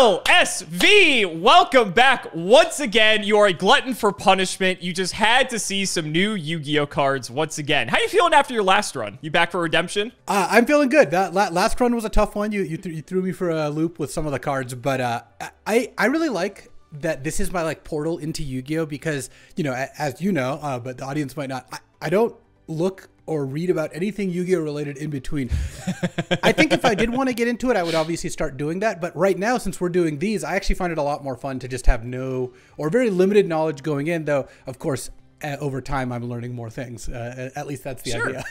LSV, welcome back once again. You are a glutton for punishment. You just had to see some new Yu-Gi-Oh cards once again. How you feeling after your last run? You back for redemption? I'm feeling good. That last run was a tough one. You threw me for a loop with some of the cards, but I really like that this is my like portal into Yu-Gi-Oh because, you know, as you know, but the audience might not, I don't look or read about anything Yu-Gi-Oh related in between. I think if I did want to get into it, I would obviously start doing that. But right now, since we're doing these, I actually find it a lot more fun to just have no or very limited knowledge going in, though, of course, over time, I'm learning more things. At least that's the idea.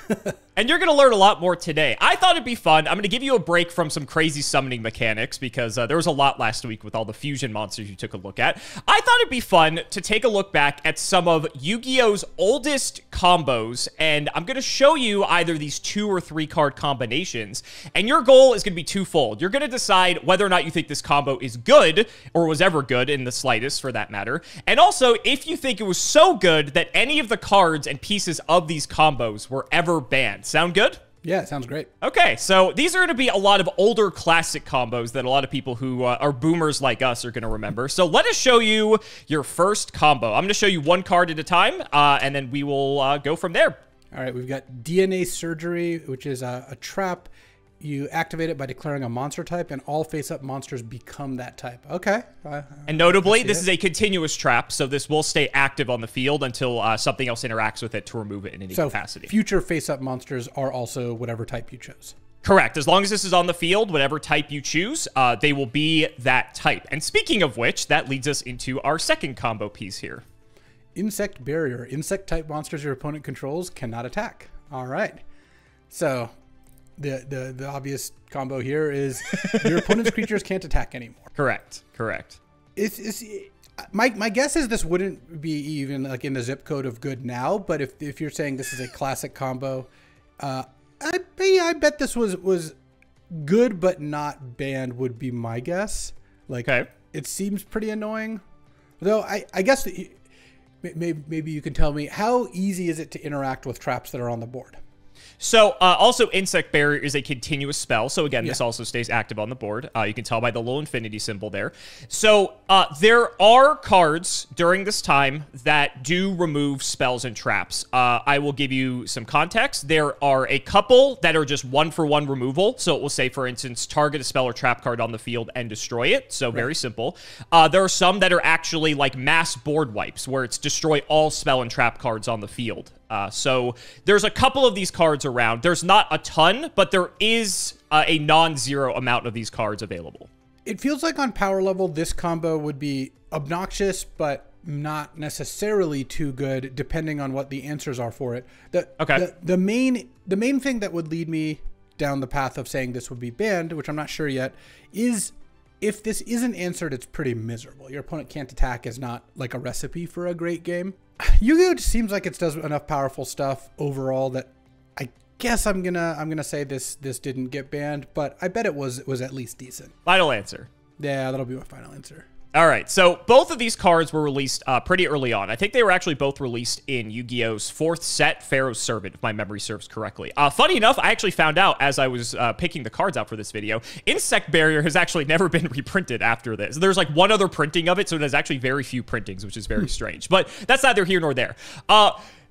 And you're going to learn a lot more today. I thought it'd be fun. I'm going to give you a break from some crazy summoning mechanics because there was a lot last week with all the fusion monsters you took a look at. I thought it'd be fun to take a look back at some of Yu-Gi-Oh's oldest combos, and I'm going to show you either these 2 or 3 card combinations, and your goal is going to be twofold. You're going to decide whether or not you think this combo is good or was ever good in the slightest for that matter, and also if you think it was so good that any of the cards and pieces of these combos were ever banned. Sound good? Yeah, it sounds great. Okay, so these are going to be a lot of older classic combos that a lot of people who are boomers like us are going to remember. So let us show you your first combo. I'm going to show you one card at a time, and then we will go from there. All right, we've got DNA Surgery, which is a trap. You activate it by declaring a monster type, and all face-up monsters become that type. Okay. And notably, this is a continuous trap, so this will stay active on the field until something else interacts with it to remove it in any capacity. Future face-up monsters are also whatever type you chose. Correct. As long as this is on the field, whatever type you choose, they will be that type. And speaking of which, that leads us into our second combo piece here. Insect Barrier. Insect-type monsters your opponent controls cannot attack. All right. So the obvious combo here is your opponent's creatures can't attack anymore. Correct. Correct. My guess is this wouldn't be even like in the zip code of good now, but if you're saying this is a classic combo, I bet this was good but not banned would be my guess. Like, It seems pretty annoying, though. I guess maybe you can tell me how easy is it to interact with traps that are on the board. So also Insect Barrier is a continuous spell. So again, this also stays active on the board. You can tell by the little infinity symbol there. So there are cards during this time that do remove spells and traps. I will give you some context. There are a couple that are just 1-for-1 removal. So it will say, for instance, target a spell or trap card on the field and destroy it. So very simple. There are some that are actually like mass board wipes where it's destroy all spell and trap cards on the field. So there's a couple of these cards around. There's not a ton, but there is a non-zero amount of these cards available. It feels like on power level, this combo would be obnoxious, but not necessarily too good, depending on what the answers are for it. The main thing that would lead me down the path of saying this would be banned, which I'm not sure yet, is if this isn't answered, it's pretty miserable. Your opponent can't attack is not like a recipe for a great game. Yu-Gi-Oh just seems like it does enough powerful stuff overall that I guess I'm gonna say this didn't get banned, but I bet it was at least decent. Final answer. Yeah, that'll be my final answer. All right, so both of these cards were released pretty early on. I think they were actually both released in Yu-Gi-Oh's 4th set, Pharaoh's Servant, if my memory serves correctly. Funny enough, I actually found out as I was picking the cards out for this video, Insect Barrier has actually never been reprinted after this. There's like one other printing of it, so it has actually very few printings, which is very strange. But that's neither here nor there.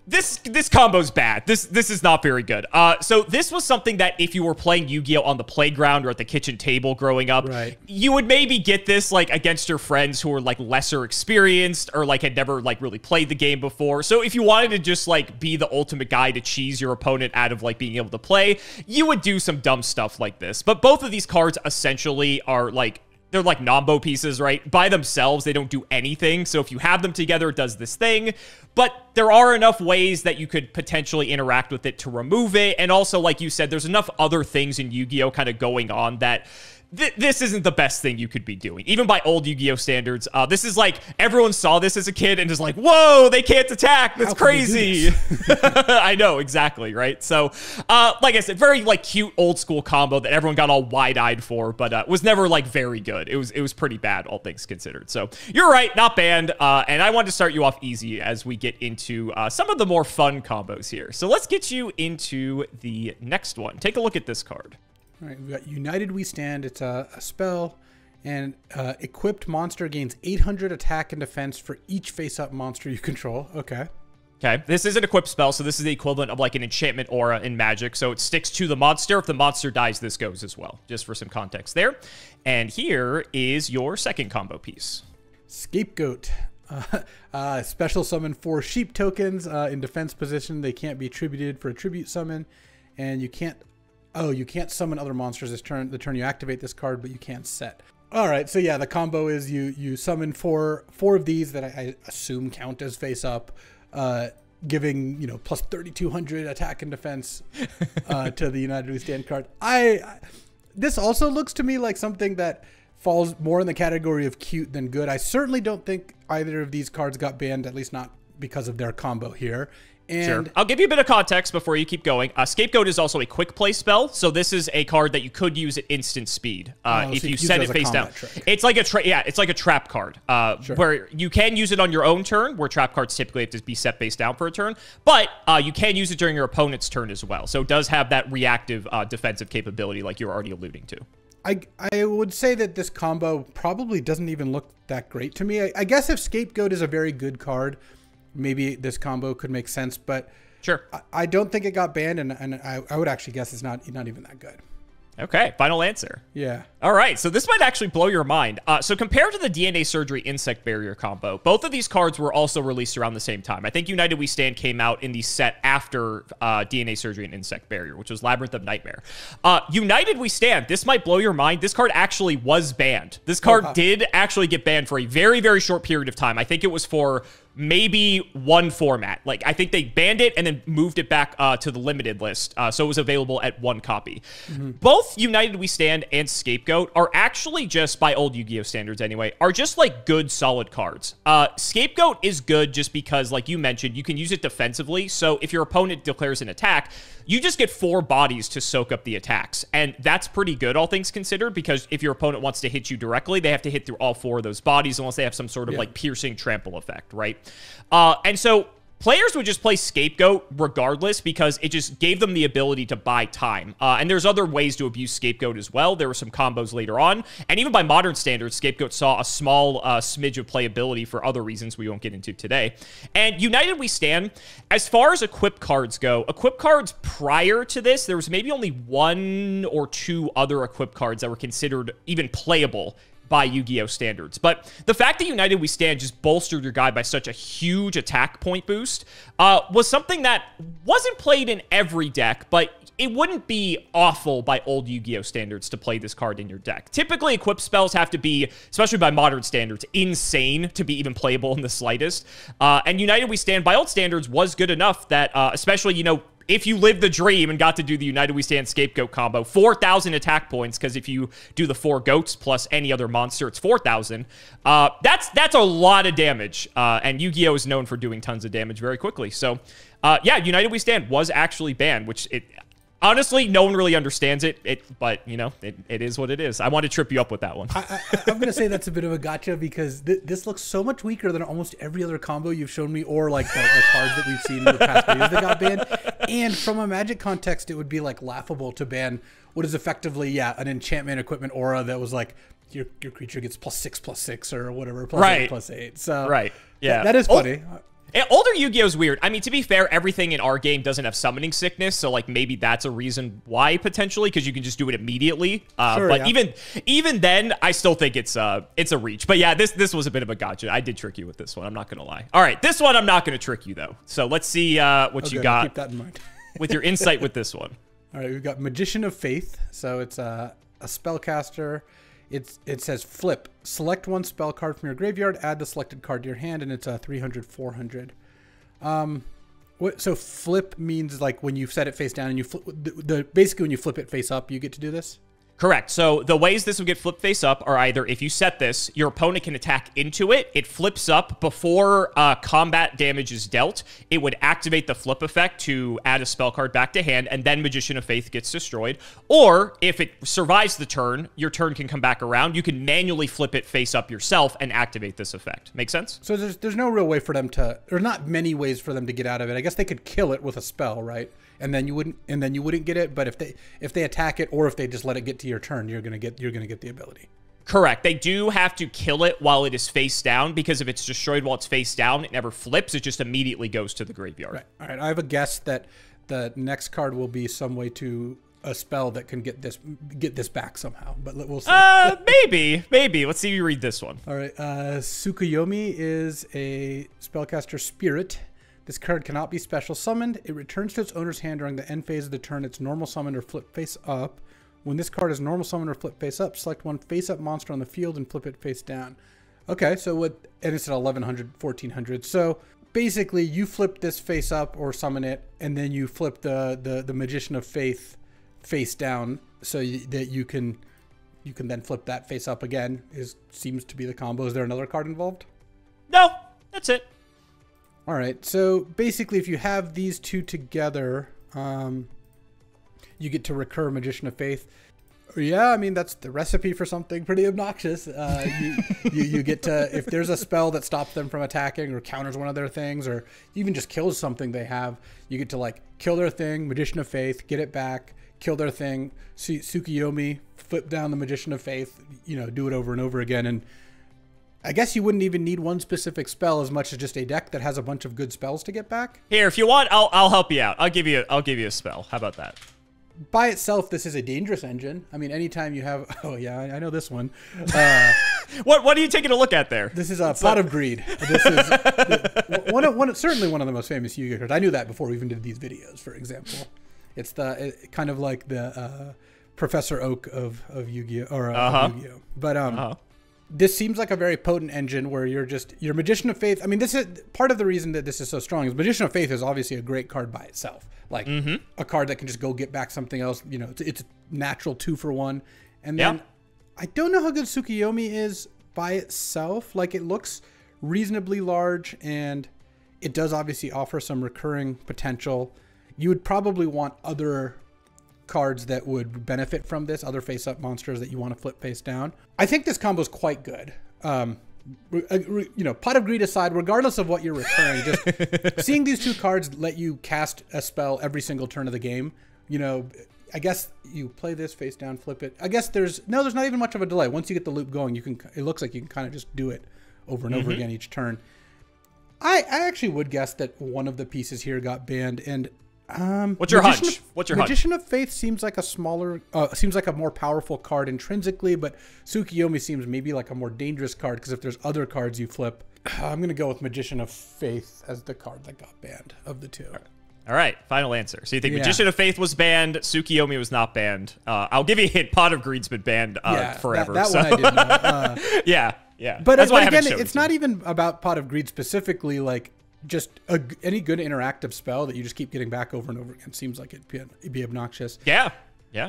This combo's bad. This is not very good. So this was something that if you were playing Yu-Gi-Oh on the playground or at the kitchen table growing up, you would maybe get this like against your friends who were like lesser experienced or like had never like really played the game before. So if you wanted to just like be the ultimate guy to cheese your opponent out of like being able to play, you would do some dumb stuff like this. But both of these cards essentially are like, they're like Nombo pieces, right? By themselves, they don't do anything. So if you have them together, it does this thing. But there are enough ways that you could potentially interact with it to remove it. And also, like you said, there's enough other things in Yu-Gi-Oh kind of going on that this isn't the best thing you could be doing. Even by old Yu-Gi-Oh standards, this is like, everyone saw this as a kid and is like, whoa, they can't attack. That's crazy. I know, exactly, right? So, like I said, very like cute old school combo that everyone got all wide-eyed for, but was never like very good. It was pretty bad, all things considered. So you're right, not banned. And I wanted to start you off easy as we get into some of the more fun combos here. So let's get you into the next one. Take a look at this card. All right, we've got United We Stand. It's a spell. And equipped monster gains 800 attack and defense for each face-up monster you control. Okay. Okay, this is an equipped spell, so this is the equivalent of like an enchantment aura in Magic. So it sticks to the monster. If the monster dies, this goes as well, just for some context there. And here is your second combo piece. Scapegoat. Special summon 4 sheep tokens in defense position. They can't be attributed for a tribute summon. And you can't summon other monsters this turn. The turn you activate this card, but you can't set. All right, so yeah, the combo is you summon four of these that I assume count as face up. Giving, plus 3,200 attack and defense to the United We Stand card. This also looks to me like something that falls more in the category of cute than good. I certainly don't think either of these cards got banned, at least not because of their combo here. And sure. I'll give you a bit of context before you keep going. Scapegoat is also a quick play spell, so this is a card that you could use at instant speed if you set it face down. Trick. It's like it's like a trap card Sure. where you can use it on your own turn, where trap cards typically have to be set face down for a turn, but you can use it during your opponent's turn as well. So it does have that reactive defensive capability, like you're already alluding to. I would say that this combo probably doesn't even look that great to me. I guess if Scapegoat is a very good card, maybe this combo could make sense, but sure, I don't think it got banned, and I would actually guess it's not even that good. Okay, final answer. Yeah. All right, so this might actually blow your mind. So compared to the DNA Surgery Insect Barrier combo, both of these cards were also released around the same time. I think United We Stand came out in the set after DNA Surgery and Insect Barrier, which was Labyrinth of Nightmare. United We Stand, this might blow your mind. This card actually was banned. This card did actually get banned for a very, very short period of time. I think it was for maybe one format. Like, I think they banned it and then moved it back to the limited list. So it was available at 1 copy. Mm-hmm. Both United We Stand and Scapegoat are actually just, by old Yu-Gi-Oh standards anyway, are just like good, solid cards. Scapegoat is good just because, like you mentioned, you can use it defensively. So if your opponent declares an attack, you just get 4 bodies to soak up the attacks. And that's pretty good, all things considered, because if your opponent wants to hit you directly, they have to hit through all 4 of those bodies unless they have some sort of like piercing trample effect, right? And so players would just play Scapegoat regardless because it just gave them the ability to buy time. And there's other ways to abuse Scapegoat as well. There were some combos later on. And even by modern standards, Scapegoat saw a small smidge of playability for other reasons we won't get into today. And United We Stand, as far as equip cards go, equip cards prior to this, there was maybe only 1 or 2 other equip cards that were considered even playable by Yu-Gi-Oh standards. But the fact that United We Stand just bolstered your guy by such a huge attack point boost was something that wasn't played in every deck, but it wouldn't be awful by old Yu-Gi-Oh standards to play this card in your deck. Typically, equip spells have to be, especially by modern standards, insane to be even playable in the slightest. And United We Stand, by old standards, was good enough that, especially, if you lived the dream and got to do the United We Stand Scapegoat combo, 4,000 attack points, because if you do the 4 goats plus any other monster, it's 4,000. That's a lot of damage, and Yu-Gi-Oh is known for doing tons of damage very quickly. So, yeah, United We Stand was actually banned, which honestly, no one really understands it, but, it is what it is. I want to trip you up with that one. I'm going to say that's a bit of a gotcha because this looks so much weaker than almost every other combo you've shown me, or like the cards that we've seen in the past videos that got banned. And from a Magic context, it would be like laughable to ban what is effectively, an enchantment equipment aura that was like your creature gets +6/+6 or whatever, +8/+8. So right, yeah, that is funny. Older Yu-Gi-Oh is weird. I mean, to be fair, everything in our game doesn't have summoning sickness, so like maybe that's a reason why potentially, because you can just do it immediately. But even then, I still think it's a reach. But yeah, this was a bit of a gotcha. I did trick you with this one. I'm not gonna lie. All right, this one I'm not gonna trick you though. So let's see what you got. Keep that in mind. with your insight with this one. All right, we've got Magician of Faith. So it's a spellcaster. It says flip. Select 1 spell card from your graveyard, add the selected card to your hand, and it's 300, 400. So flip means like when you set it face down and you flip, basically when you flip it face up, you get to do this? Correct. So the ways this would get flipped face up are either if you set this, your opponent can attack into it. It flips up before combat damage is dealt. It would activate the flip effect to add a spell card back to hand, and then Magician of Faith gets destroyed. Or if it survives the turn, your turn can come back around. You can manually flip it face up yourself and activate this effect. Make sense? So there's no real way for them to, or not many ways for them to get out of it. I guess they could kill it with a spell, right? And then you wouldn't get it. But if they attack it, or if they just let it get to your turn, you're gonna get the ability. Correct. They do have to kill it while it is face down, because if it's destroyed while it's face down, it never flips. It just immediately goes to the graveyard. Right. All right. I have a guess that the next card will be some way to a spell that can get this back somehow, but we'll see. Maybe. Let's see you read this one. All right. Tsukuyomi is a spellcaster spirit. This card cannot be special summoned. It returns to its owner's hand during the end phase of the turn. It's normal summoned or flip face up. When this card is normal summoned or flip face up, select one face up monster on the field and flip it face down. Okay, so and it's at 1100, 1400. So basically, you flip this face up or summon it, and then you flip the Magician of Faith face down, so that you can then flip that face up again. Seems to be the combo. Is there another card involved? No, that's it. All right, so basically if you have these two together, you get to recur Magician of Faith. Yeah, I mean, that's the recipe for something pretty obnoxious. You get to, if there's a spell that stops them from attacking or counters one of their things, or even just kills something they have, you get to like kill their thing, Magician of Faith, get it back, kill their thing, Tsukuyomi, flip down the Magician of Faith, do it over and over again. And I guess you wouldn't even need one specific spell as much as just a deck that has a bunch of good spells to get back. Here, if you want, I'll help you out. I'll give you a spell. How about that? By itself, this is a dangerous engine. I mean, anytime you have, oh yeah, I know this one. What are you taking a look at there? This is a Pot of Greed. This is certainly one of the most famous Yu-Gi-Oh cards. I knew that before we even did these videos, for example. It's kind of like the Professor Oak of Yu-Gi-Oh, or Yu-Gi-Oh. But this seems like a very potent engine where your Magician of Faith. I mean, this is part of the reason that this is so strong. Is Magician of Faith is obviously a great card by itself, like a card that can just go get back something else. It's a natural 2-for-1. And then I don't know how good Tsukuyomi is by itself. Like, it looks reasonably large, and it does obviously offer some recurring potential. You would probably want other cards that would benefit from this, other face-up monsters that you want to flip face down. I think this combo is quite good. Pot of Greed aside, regardless of what you're recurring, just seeing these two cards let you cast a spell every single turn of the game. I guess you play this face down, flip it. I guess there's not even much of a delay. Once you get the loop going, it looks like you can kind of just do it over and over again each turn. I actually would guess that one of the pieces here got banned, and what's your hunch? Magician of Faith seems like a more powerful card intrinsically, but Tsukuyomi seems maybe like a more dangerous card, because if there's other cards you flip, I'm going to go with Magician of Faith as the card that got banned of the two. All right, final answer. So you think Magician of Faith was banned, Tsukuyomi was not banned. I'll give you a hint. Pot of Greed's been banned forever. That one I didn't know. Yeah. But again, it's not even about Pot of Greed specifically. Like, just any good interactive spell that you just keep getting back over and over again seems like it'd be obnoxious. Yeah.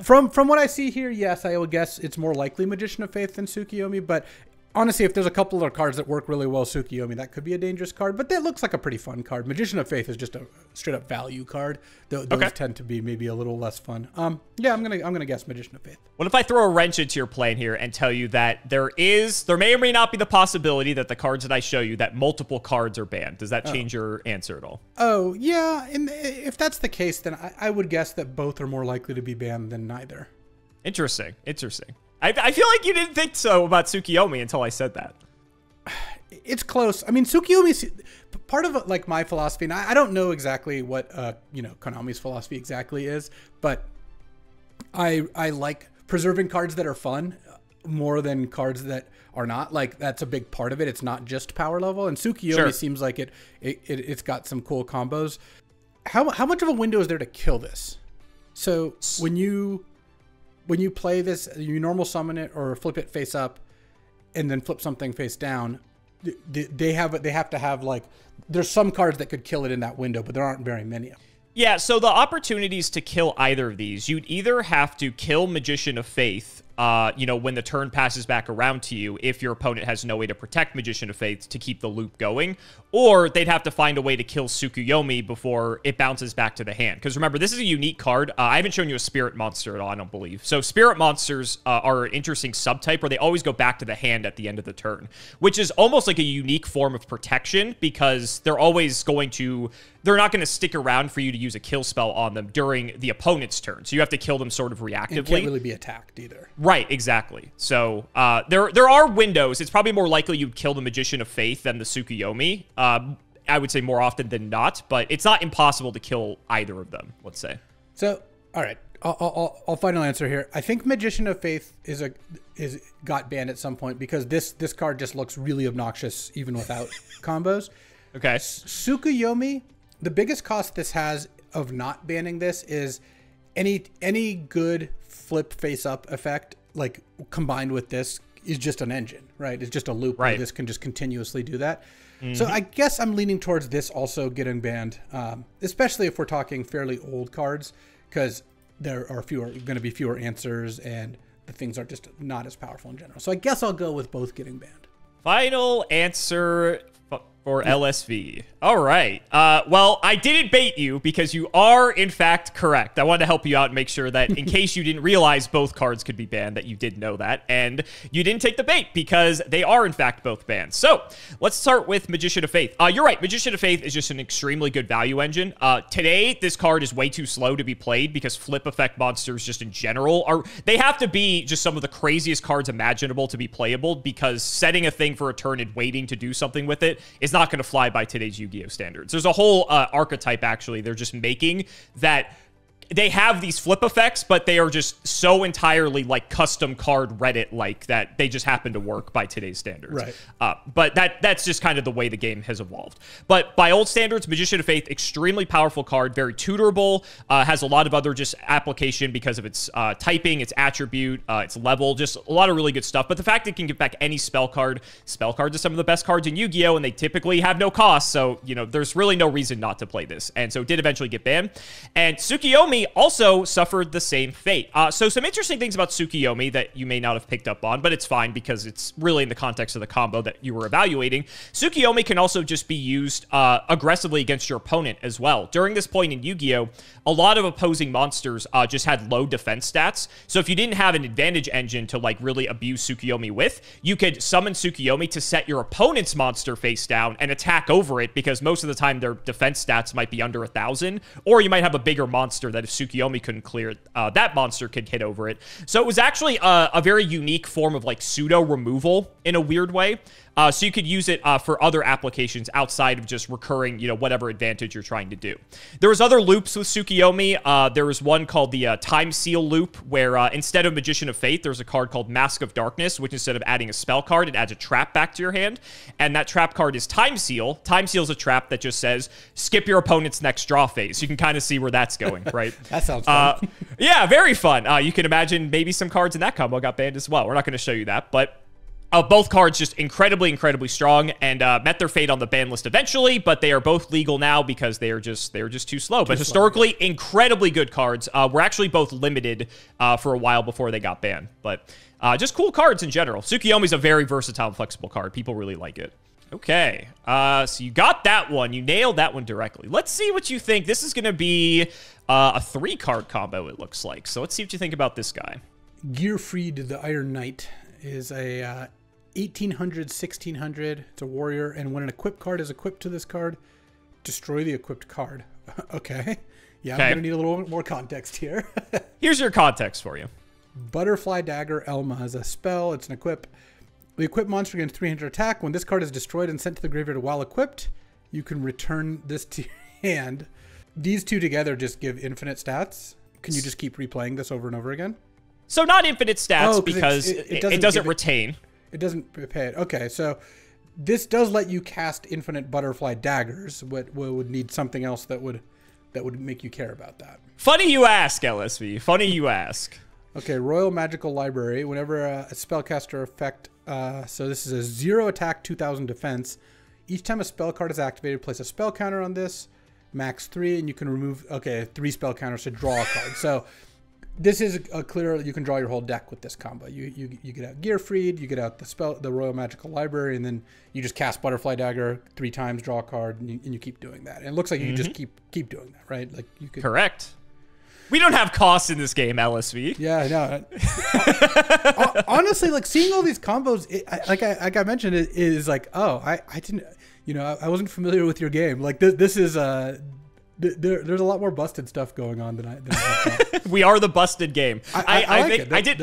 From what I see here, yes, I would guess it's more likely Magician of Faith than Tsukuyomi. But honestly, if there's a couple of cards that work really well, Tsukuyomi, that could be a dangerous card. But that looks like a pretty fun card. Magician of Faith is just a straight up value card. Those tend to be maybe a little less fun. Yeah, I'm gonna guess Magician of Faith. What if I throw a wrench into your plan here and tell you that there may or may not be the possibility that the cards that I show you, that multiple cards are banned? Does that change your answer at all? Oh yeah, and if that's the case, then I would guess that both are more likely to be banned than neither. Interesting. I feel like you didn't think so about Tsukuyomi until I said that. It's close. I mean, Tsukuyomi, part of like my philosophy, and I don't know exactly what Konami's philosophy exactly is, but I like preserving cards that are fun more than cards that are not. Like, that's a big part of it. It's not just power level, and Tsukuyomi seems like it's got some cool combos. How much of a window is there to kill this? So when you play this, you normal summon it or flip it face up, and then flip something face down. They have to have, like, there's some cards that could kill it in that window, but there aren't very many. Yeah, so the opportunities to kill either of these, you'd either have to kill Magician of Faith, when the turn passes back around to you, if your opponent has no way to protect Magician of Faith to keep the loop going, or they'd have to find a way to kill Tsukuyomi before it bounces back to the hand. Because remember, this is a unique card. I haven't shown you a spirit monster at all, I don't believe. So spirit monsters are an interesting subtype where they always go back to the hand at the end of the turn, which is almost like a unique form of protection, because they're always going to they're not going to stick around for you to use a kill spell on them during the opponent's turn. So you have to kill them sort of reactively. It can't really be attacked either. Right, exactly. So there are windows. It's probably more likely you'd kill the Magician of Faith than the Tsukuyomi. I would say more often than not, but it's not impossible to kill either of them, let's say. So, all right. I'll final answer here. I think Magician of Faith got banned at some point because this card just looks really obnoxious even without combos. Okay. Tsukuyomi, the biggest cost this has of not banning this is any good flip face up effect, like combined with this, is just an engine, right? It's just a loop where this can just continuously do that. So I guess I'm leaning towards this also getting banned, especially if we're talking fairly old cards, because there are going to be fewer answers and the things are just not as powerful in general. So I guess I'll go with both getting banned. Final answer for LSV. All right. Well, I didn't bait you because you are, in fact, correct. I wanted to help you out and make sure that in case you didn't realize both cards could be banned, that you did know that. And you didn't take the bait because they are, in fact, both banned. So let's start with Magician of Faith. You're right. Magician of Faith is just an extremely good value engine. Today, this card is way too slow to be played because flip effect monsters just in general they have to be just some of the craziest cards imaginable to be playable, because setting a thing for a turn and waiting to do something with it is not going to fly by today's Yu-Gi-Oh standards. There's a whole archetype, actually, they're just making that they have these flip effects, but they are just so entirely like custom card Reddit-like that they just happen to work by today's standards. Right. But that's just kind of the way the game has evolved. But by old standards, Magician of Faith, extremely powerful card, very tutorable, has a lot of other just application because of its typing, its attribute, its level, just a lot of really good stuff. But the fact it can get back any spell cards are some of the best cards in Yu-Gi-Oh! And they typically have no cost, so, you know, there's really no reason not to play this. And so it did eventually get banned. And Tsukuyomi also suffered the same fate. So some interesting things about Tsukuyomi that you may not have picked up on, but it's fine because it's really in the context of the combo that you were evaluating. Tsukuyomi can also just be used aggressively against your opponent as well. During this point in Yu-Gi-Oh!, a lot of opposing monsters just had low defense stats. So if you didn't have an advantage engine to like really abuse Tsukuyomi with, you could summon Tsukuyomi to set your opponent's monster face down and attack over it, because most of the time their defense stats might be under 1,000, or you might have a bigger monster that if Tsukuyomi couldn't clear it, that monster could hit over it. So it was actually a very unique form of like pseudo removal in a weird way. So you could use it for other applications outside of just recurring, you know, whatever advantage you're trying to do. There was other loops with Tsukuyomi. There was one called the Time Seal loop, where instead of Magician of Faith, there's a card called Mask of Darkness, which instead of adding a spell card, it adds a trap back to your hand. And that trap card is Time Seal. Time Seal is a trap that just says, skip your opponent's next draw phase. You can kind of see where that's going, right? That sounds fun. Yeah, very fun. You can imagine maybe some cards in that combo got banned as well. We're not going to show you that, but both cards just incredibly, incredibly strong and met their fate on the ban list eventually, but they are both legal now because they're just too slow. But historically, incredibly good cards. Were actually both limited for a while before they got banned. But just cool cards in general. Tsukuyomi's a very versatile and flexible card. People really like it. Okay, so you got that one. You nailed that one directly. Let's see what you think. This is going to be a 3-card combo, it looks like. So let's see what you think about this guy. Gearfried the Iron Knight is a 1800, 1600. It's a warrior, and when an equipped card is equipped to this card, destroy the equipped card. Okay. Yeah, I'm going to need a little more context here. Here's your context for you. Butterfly Dagger Elma is a spell. It's an equip. The equipped monster gains 300 attack. When this card is destroyed and sent to the graveyard while equipped, you can return this to your hand. These two together just give infinite stats. Can you just keep replaying this over and over again? So not infinite stats because it doesn't retain. It doesn't pay it. Okay, so this does let you cast infinite butterfly daggers. What would need something else that would make you care about that? Funny you ask, LSV. Funny you ask. Okay, Royal Magical Library. Whenever a spellcaster effect, so this is a 0 attack, 2000 defense. Each time a spell card is activated, place a spell counter on this, max 3, and you can remove 3 spell counters to draw a card. So this is a clear, you can draw your whole deck with this combo. You get out Gearfried, you get out the Royal Magical Library, and then you just cast Butterfly Dagger 3 times, draw a card, and you keep doing that. And it looks like you can just keep doing that, right? Like you could. Correct. We don't have costs in this game, LSV. Yeah, no. Honestly, like seeing all these combos, like I mentioned, it is like, oh, I didn't, I wasn't familiar with your game. Like this is there's a lot more busted stuff going on than I thought. We are the busted game. I did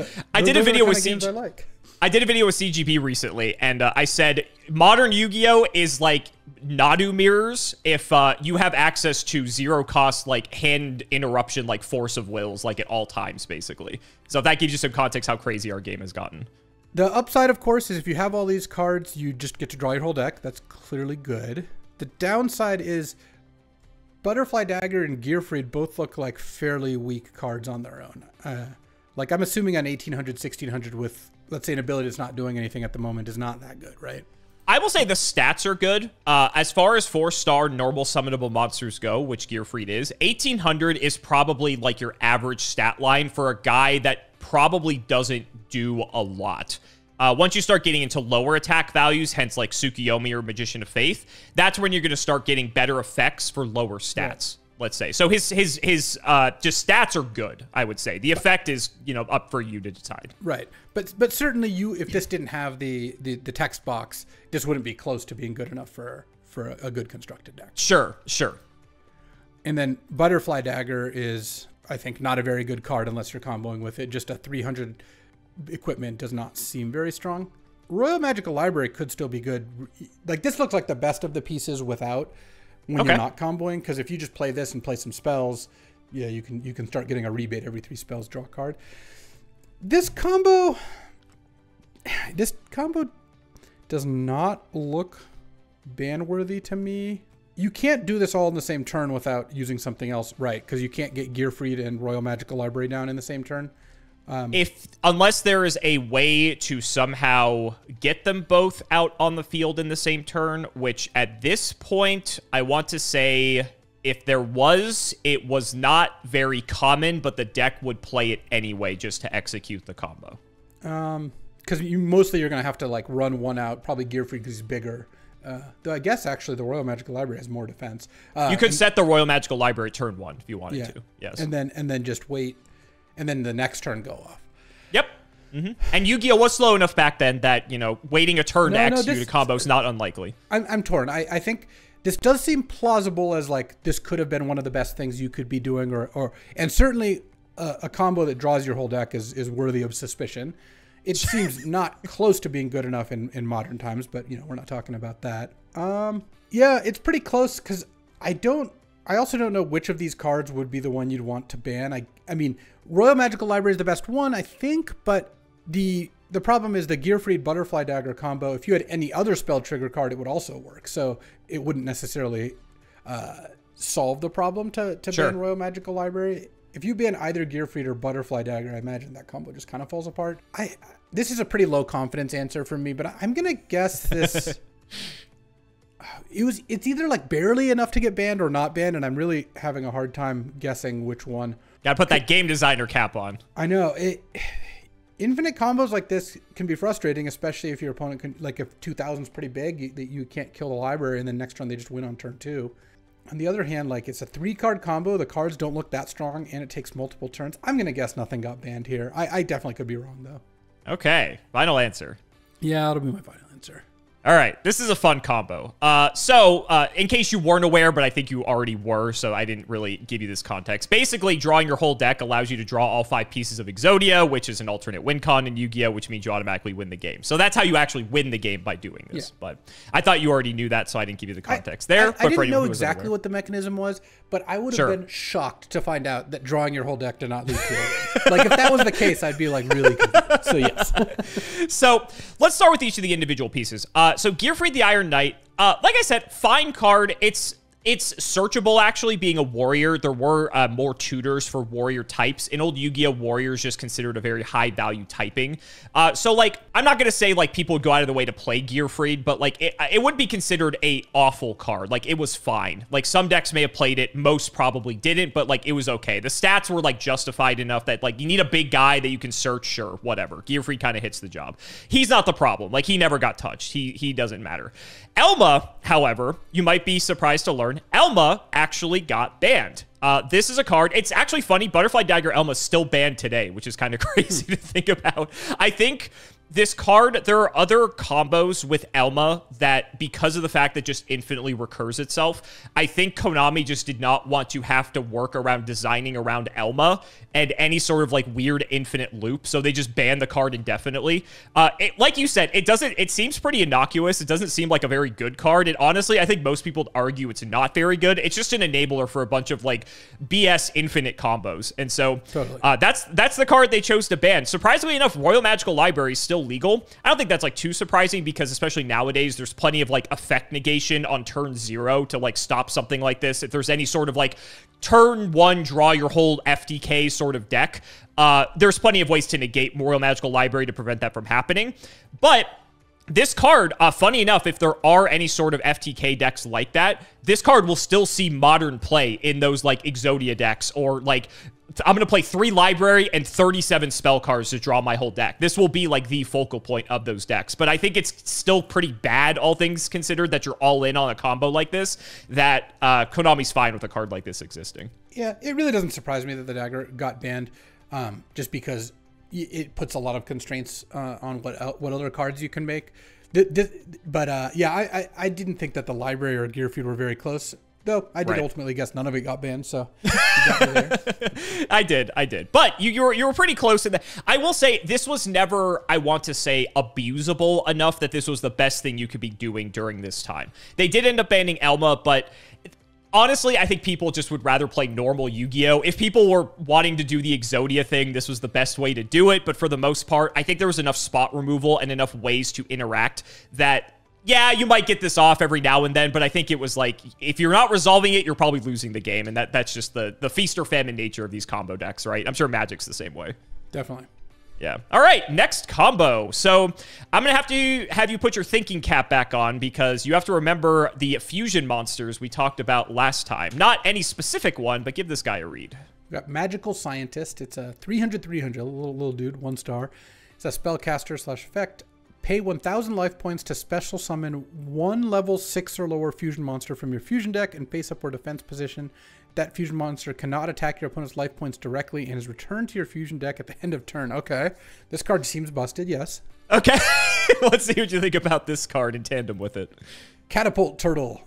a video with CG. I did a video with CGP recently, and I said modern Yu-Gi-Oh is like Nadu mirrors if you have access to zero cost like hand interruption like force of wills like at all times basically. So if that gives you some context how crazy our game has gotten. The upside, of course, is if you have all these cards, you just get to draw your whole deck. That's clearly good. The downside is Butterfly Dagger and Gearfried both look like fairly weak cards on their own. Like I'm assuming on 1800, 1600 with, let's say, an ability that's not doing anything at the moment is not that good, right? I will say the stats are good. As far as 4-star normal summonable monsters go, which Gearfried is, 1800 is probably like your average stat line for a guy that probably doesn't do a lot. Once you start getting into lower attack values, hence like Tsukiyomi or Magician of Faith, that's when you're going to start getting better effects for lower stats. Yeah. Let's say. So his just stats are good, I would say. The effect is, up for you to decide. Right. But certainly if this didn't have the text box, this wouldn't be close to being good enough for a good constructed deck. Sure. And then Butterfly Dagger is, I think, not a very good card unless you're comboing with it. Just a 300 equipment does not seem very strong. Royal Magical Library could still be good. Like this looks like the best of the pieces without when you're not comboing, because if you just play this and play some spells, yeah, you can start getting a rebate every 3 spells, draw a card. This combo does not look ban-worthy to me. You can't do this all in the same turn without using something else, right? Because you can't get Gearfried and Royal Magical Library down in the same turn. Unless there is a way to somehow get them both out on the field in the same turn, which at this point, I want to say if there was, it was not very common, but the deck would play it anyway just to execute the combo. Because mostly you're going to have to like run one out, probably Gearfried because he's bigger. Though I guess actually the Royal Magical Library has more defense. You could set the Royal Magical Library turn 1 if you wanted to. Yes. And then just wait. And then the next turn go off. Yep. And Yu-Gi-Oh was slow enough back then that, waiting a turn to execute a combo is not unlikely. I'm torn. I think this does seem plausible as like this could have been one of the best things you could be doing, and certainly a combo that draws your whole deck is worthy of suspicion. It seems not close to being good enough in modern times, but we're not talking about that. Yeah, it's pretty close because I also don't know which of these cards would be the one you'd want to ban. I mean, Royal Magical Library is the best one, I think, but the problem is the Gearfried Butterfly Dagger combo. If you had any other spell trigger card, it would also work. So it wouldn't necessarily solve the problem to ban Royal Magical Library. If you ban either Gearfried or Butterfly Dagger, I imagine that combo just kind of falls apart. This is a pretty low confidence answer for me, but I'm gonna guess this. It's either like barely enough to get banned or not banned, and I'm really having a hard time guessing which one. Gotta put that game designer cap on. I know. Infinite combos like this can be frustrating, especially if your opponent can, like if 2000's pretty big, you can't kill the library, and then next turn they just win on turn 2. On the other hand, like it's a 3-card combo, the cards don't look that strong, and it takes multiple turns. I'm gonna guess nothing got banned here. I definitely could be wrong though. Okay, final answer. Yeah, it'll be my final answer. All right, this is a fun combo. So in case you weren't aware, but I think you already were, so I didn't really give you this context. Basically, drawing your whole deck allows you to draw all 5 pieces of Exodia, which is an alternate win con in Yu-Gi-Oh, which means you automatically win the game. So that's how you actually win the game by doing this. Yeah. But I thought you already knew that, so I didn't give you the context there. I didn't know exactly what the mechanism was, but I would have been shocked to find out that drawing your whole deck did not lead to it. Like, if that was the case, I'd be, like, really confused. So, yes. So let's start with each of the individual pieces. So Gearfried the Iron Knight, like I said, fine card. It's searchable, actually, being a warrior. There were more tutors for warrior types. In old Yu-Gi-Oh, warrior is just considered a very high-value typing. So, like, I'm not going to say, like, people would go out of the way to play Gearfried, but, like, it would be considered a awful card. Like, it was fine. Like, some decks may have played it. Most probably didn't, but, like, it was okay. The stats were, like, justified enough that, like, you need a big guy that you can search, sure, whatever. Gearfried kind of hits the job. He's not the problem. Like, he never got touched. He doesn't matter. Elma, however, you might be surprised to learn, turn, Elma actually got banned. This is a card. It's actually funny. Butterfly Dagger Elma is still banned today, which is kind of crazy to think about. I think this card, there are other combos with Elma that, because of the fact that just infinitely recurs itself, I think Konami just did not want to have to work around designing around Elma and any sort of like weird infinite loop. So they just banned the card indefinitely. Like you said, it seems pretty innocuous. It doesn't seem like a very good card. And honestly, I think most people would argue it's not very good. It's just an enabler for a bunch of like BS infinite combos. And so totally. That's the card they chose to ban. Surprisingly enough, Royal Magical Library is still legal. I don't think that's like too surprising because especially nowadays, there's plenty of like effect negation on turn 0 to like stop something like this. If there's any sort of like turn 1, draw your whole FTK sort of deck, there's plenty of ways to negate Royal Magical Library to prevent that from happening. But this card, funny enough, if there are any sort of FTK decks like that, this card will still see modern play in those like Exodia decks, or like I'm going to play 3 library and 37 spell cards to draw my whole deck. This will be like the focal point of those decks. But I think it's still pretty bad, all things considered, that you're all in on a combo like this, that Konami's fine with a card like this existing. Yeah, it really doesn't surprise me that the dagger got banned, just because it puts a lot of constraints on what other cards you can make. Yeah, I didn't think that the library or Gear Feud were very close. Though I did ultimately guess none of it got banned, so you got me there. I did. But you were pretty close in that. I will say this was never, I want to say, abusable enough that this was the best thing you could be doing during this time. They did end up banning Elma, but honestly, I think people just would rather play normal Yu-Gi-Oh! If people were wanting to do the Exodia thing, this was the best way to do it. But for the most part, I think there was enough spot removal and enough ways to interact that, yeah, you might get this off every now and then, but I think it was like, if you're not resolving it, you're probably losing the game, and that's just the feast or famine nature of these combo decks, right? I'm sure Magic's the same way. Definitely. Yeah. All right, next combo. So I'm going to have you put your thinking cap back on because you have to remember the fusion monsters we talked about last time. Not any specific one, but give this guy a read. We got Magical Scientist. It's a 300/300, little dude, 1 star. It's a spellcaster/effect. Pay 1,000 life points to special summon 1 level 6 or lower fusion monster from your fusion deck and face up or defense position. That fusion monster cannot attack your opponent's life points directly and is returned to your fusion deck at the end of turn. Okay. This card seems busted, yes. Okay. Let's see what you think about this card in tandem with it. Catapult Turtle.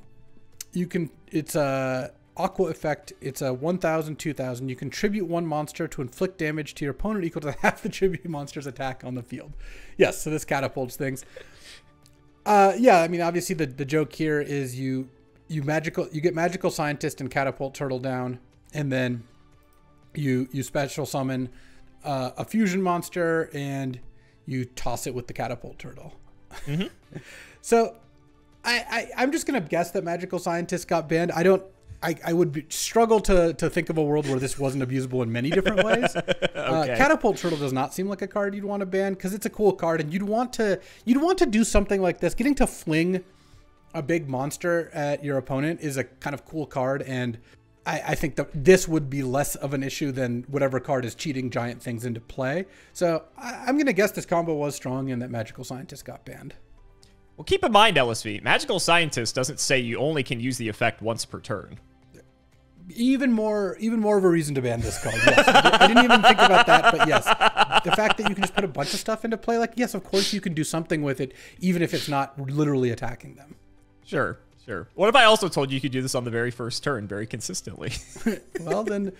It's a Aqua effect. It's a 1,000, 2,000. You contribute 1 monster to inflict damage to your opponent equal to half the tribute monster's attack on the field. Yes, so this catapults things. Yeah, I mean, obviously the joke here is you get Magical Scientist and Catapult Turtle down, and then you special summon a fusion monster and you toss it with the Catapult Turtle. Mm-hmm. So I'm just gonna guess that Magical Scientist got banned. I would struggle to think of a world where this wasn't abusable in many different ways. Okay. Catapult Turtle does not seem like a card you'd want to ban because it's a cool card, and you'd want to do something like this. Getting to fling a big monster at your opponent is a kind of cool card, and I think that this would be less of an issue than whatever card is cheating giant things into play. So I'm going to guess this combo was strong and that Magical Scientist got banned. Well, keep in mind, LSV, Magical Scientist doesn't say you only can use the effect once per turn. Even more of a reason to ban this card. Yes. I didn't even think about that, but yes. The fact that you can just put a bunch of stuff into play, like, yes, of course you can do something with it, even if it's not literally attacking them. Sure. What if I also told you could do this on the very first turn very consistently? Well, then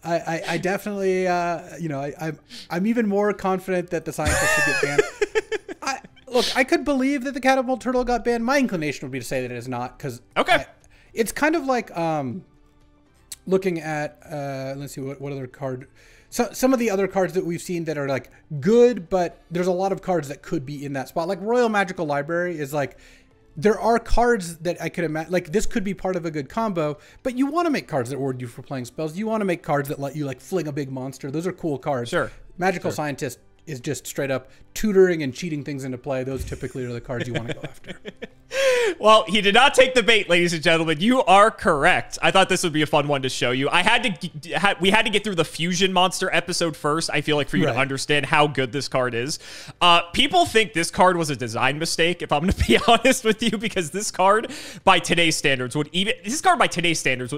I definitely, I'm even more confident that the Scientist should get banned. Look, I could believe that the Catapult Turtle got banned. My inclination would be to say that it is not, because it's kind of like looking at, let's see, what other card. So some of the other cards that we've seen that are like good, but there's a lot of cards that could be in that spot. Like Royal Magical Library is like, there are cards that I could imagine, like this could be part of a good combo, but you want to make cards that reward you for playing spells. You want to make cards that let you like fling a big monster. Those are cool cards. Sure. Magical Scientist is just straight up tutoring and cheating things into play. Those typically are the cards you want to go after. Well, he did not take the bait, ladies and gentlemen. You are correct. I thought this would be a fun one to show you. We had to get through the Fusion Monster episode first, I feel like, for you to understand how good this card is. People think this card was a design mistake, if I'm going to be honest with you, because this card, by today's standards, would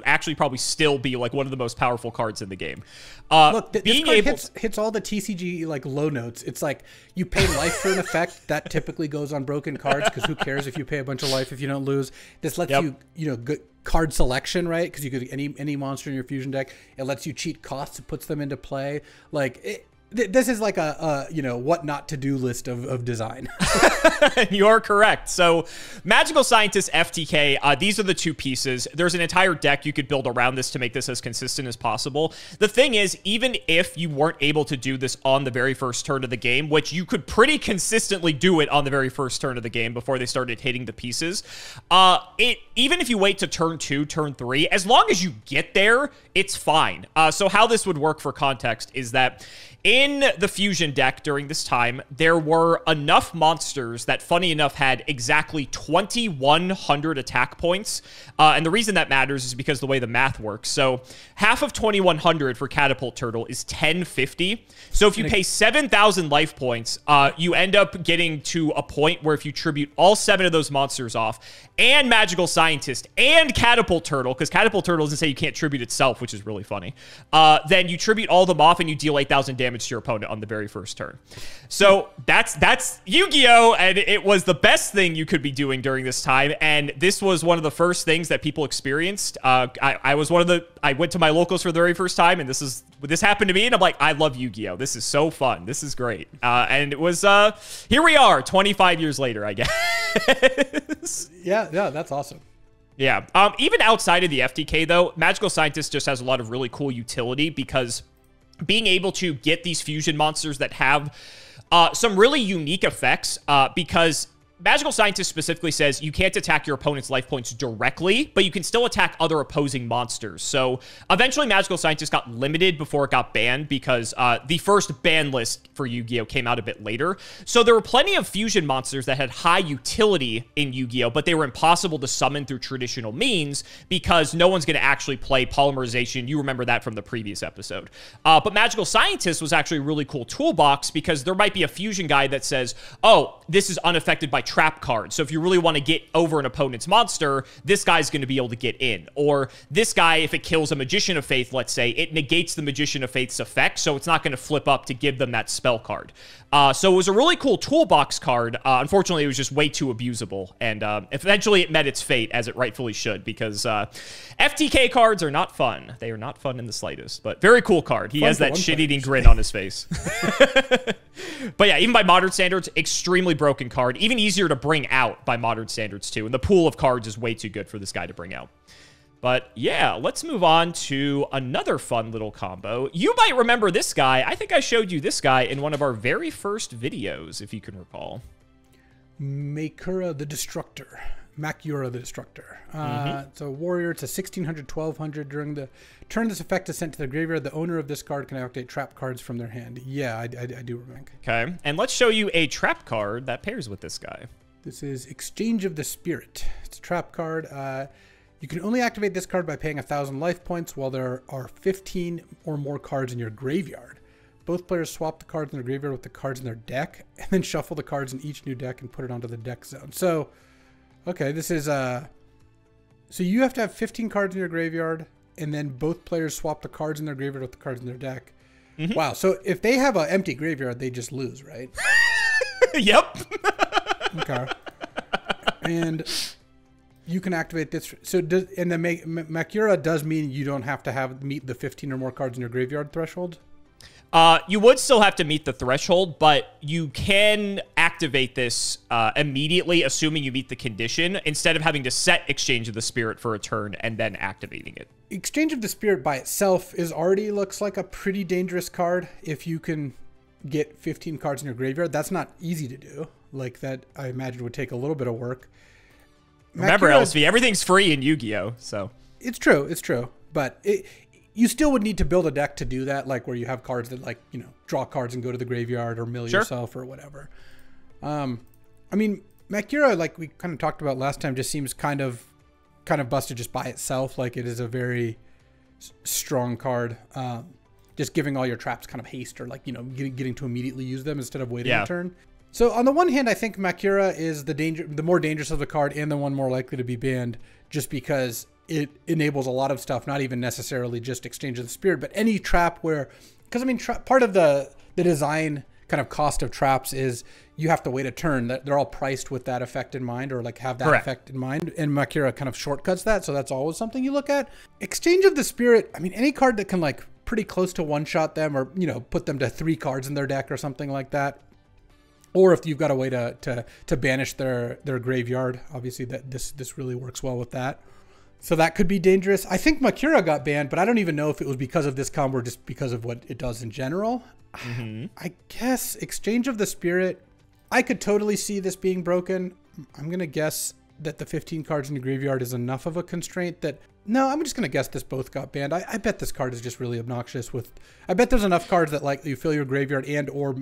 actually probably still be like one of the most powerful cards in the game. Look, this card hits all the TCG like low notes. It's like you pay life for an effect that typically goes on broken cards, because who cares if you pay a bunch of life if you don't lose. This lets you good card selection, right? Because you could any monster in your fusion deck. It lets you cheat costs. It puts them into play. Like this is like a what not to do list of design. You're correct. So Magical Scientist FTK, these are the two pieces. There's an entire deck you could build around this to make this as consistent as possible. The thing is, even if you weren't able to do this on the very first turn of the game, which you could pretty consistently do it on the very first turn of the game before they started hitting the pieces, even if you wait to turn 2, turn 3, as long as you get there, it's fine. So how this would work for context is that in the Fusion deck during this time, there were enough monsters that, funny enough, had exactly 2,100 attack points. And the reason that matters is because the way the math works. So half of 2,100 for Catapult Turtle is 1,050. So if you pay 7,000 life points, you end up getting to a point where if you tribute all 7 of those monsters off, and Magical Scientist, and Catapult Turtle, because Catapult Turtle doesn't say you can't tribute itself, which is really funny, then you tribute all of them off and you deal 8,000 damage to your opponent on the very first turn. So that's Yu-Gi-Oh! And it was the best thing you could be doing during this time, and this was one of the first things that people experienced. I went to my locals for the very first time, and this happened to me, and I'm like, I love Yu-Gi-Oh! This is so fun. This is great. And it was, here we are, 25 years later, I guess. Yeah, that's awesome. Yeah. Even outside of the FTK, though, Magical Scientist just has a lot of really cool utility, because being able to get these fusion monsters that have some really unique effects, because Magical Scientist specifically says you can't attack your opponent's life points directly, but you can still attack other opposing monsters. So eventually Magical Scientist got limited before it got banned, because the first ban list for Yu-Gi-Oh! Came out a bit later. So there were plenty of fusion monsters that had high utility in Yu-Gi-Oh!, but they were impossible to summon through traditional means, because no one's going to actually play Polymerization. You remember that from the previous episode. But Magical Scientist was actually a really cool toolbox, because there might be a fusion guy that says, oh, this is unaffected by trap cards. So if you really want to get over an opponent's monster, this guy's going to be able to get in. Or this guy, if it kills a Magician of Faith, let's say, it negates the Magician of Faith's effect, so it's not going to flip up to give them that spell card. So it was a really cool toolbox card. Unfortunately, it was just way too abusable, and eventually it met its fate, as it rightfully should, because FTK cards are not fun. They are not fun in the slightest, but very cool card. He has that shit-eating grin on his face. But yeah, even by modern standards, extremely broken card. Even easier to bring out by modern standards, too. And the pool of cards is way too good for this guy to bring out. But yeah, let's move on to another fun little combo. You might remember this guy. I think I showed you this guy in one of our very first videos, if you can recall. Makura the Destructor. Makura the Destructor. It's a warrior. It's a 1600, 1200. During the turn this effect is sent to the graveyard, the owner of this card can activate trap cards from their hand. Yeah, I do remember. Okay, and let's show you a trap card that pairs with this guy. This is Exchange of the Spirit. It's a trap card. You can only activate this card by paying 1,000 life points while there are 15 or more cards in your graveyard. Both players swap the cards in their graveyard with the cards in their deck, and then shuffle the cards in each new deck and put it onto the deck zone. So, okay, this is so you have to have 15 cards in your graveyard, and then both players swap the cards in their graveyard with the cards in their deck. Mm-hmm. Wow, so if they have an empty graveyard, they just lose, right? Yep. Okay. And you can activate this. So, and the Makura does mean you don't have to meet the 15 or more cards in your graveyard threshold? You would still have to meet the threshold, but you can activate this immediately, assuming you meet the condition, instead of having to set Exchange of the Spirit for a turn and then activating it. Exchange of the Spirit by itself already looks like a pretty dangerous card. If you can get 15 cards in your graveyard, that's not easy to do. Like, that, I imagine, would take a little bit of work. Remember, LSV, everything's free in Yu-Gi-Oh! So it's true. But you still would need to build a deck to do that, like where you have cards that, like, draw cards and go to the graveyard or mill yourself or whatever. I mean, Makura, like we kind of talked about last time, just seems kind of busted just by itself. Like it is a very strong card. Just giving all your traps kind of haste, or like, you know, getting to immediately use them instead of waiting a turn. So on the one hand, I think Makura is the more dangerous of the card and the one more likely to be banned, just because it enables a lot of stuff, not even necessarily just Exchange of the Spirit, but any trap where, because I mean, part of the design kind of cost of traps is you have to wait a turn. That they're all priced with that effect in mind, or like have that effect in mind, and Makura kind of shortcuts that, so that's always something you look at. Exchange of the Spirit, I mean, any card that can like pretty close to one-shot them, or, you know, put them to 3 cards in their deck or something like that. Or if you've got a way to banish their graveyard, obviously this really works well with that. So that could be dangerous. I think Makura got banned, but I don't even know if it was because of this combo or just because of what it does in general. I guess Exchange of the Spirit, I could totally see this being broken. I'm going to guess that the 15 cards in the graveyard is enough of a constraint that... No, I'm just going to guess this both got banned. I bet this card is just really obnoxious with... I bet there's enough cards that like you fill your graveyard and or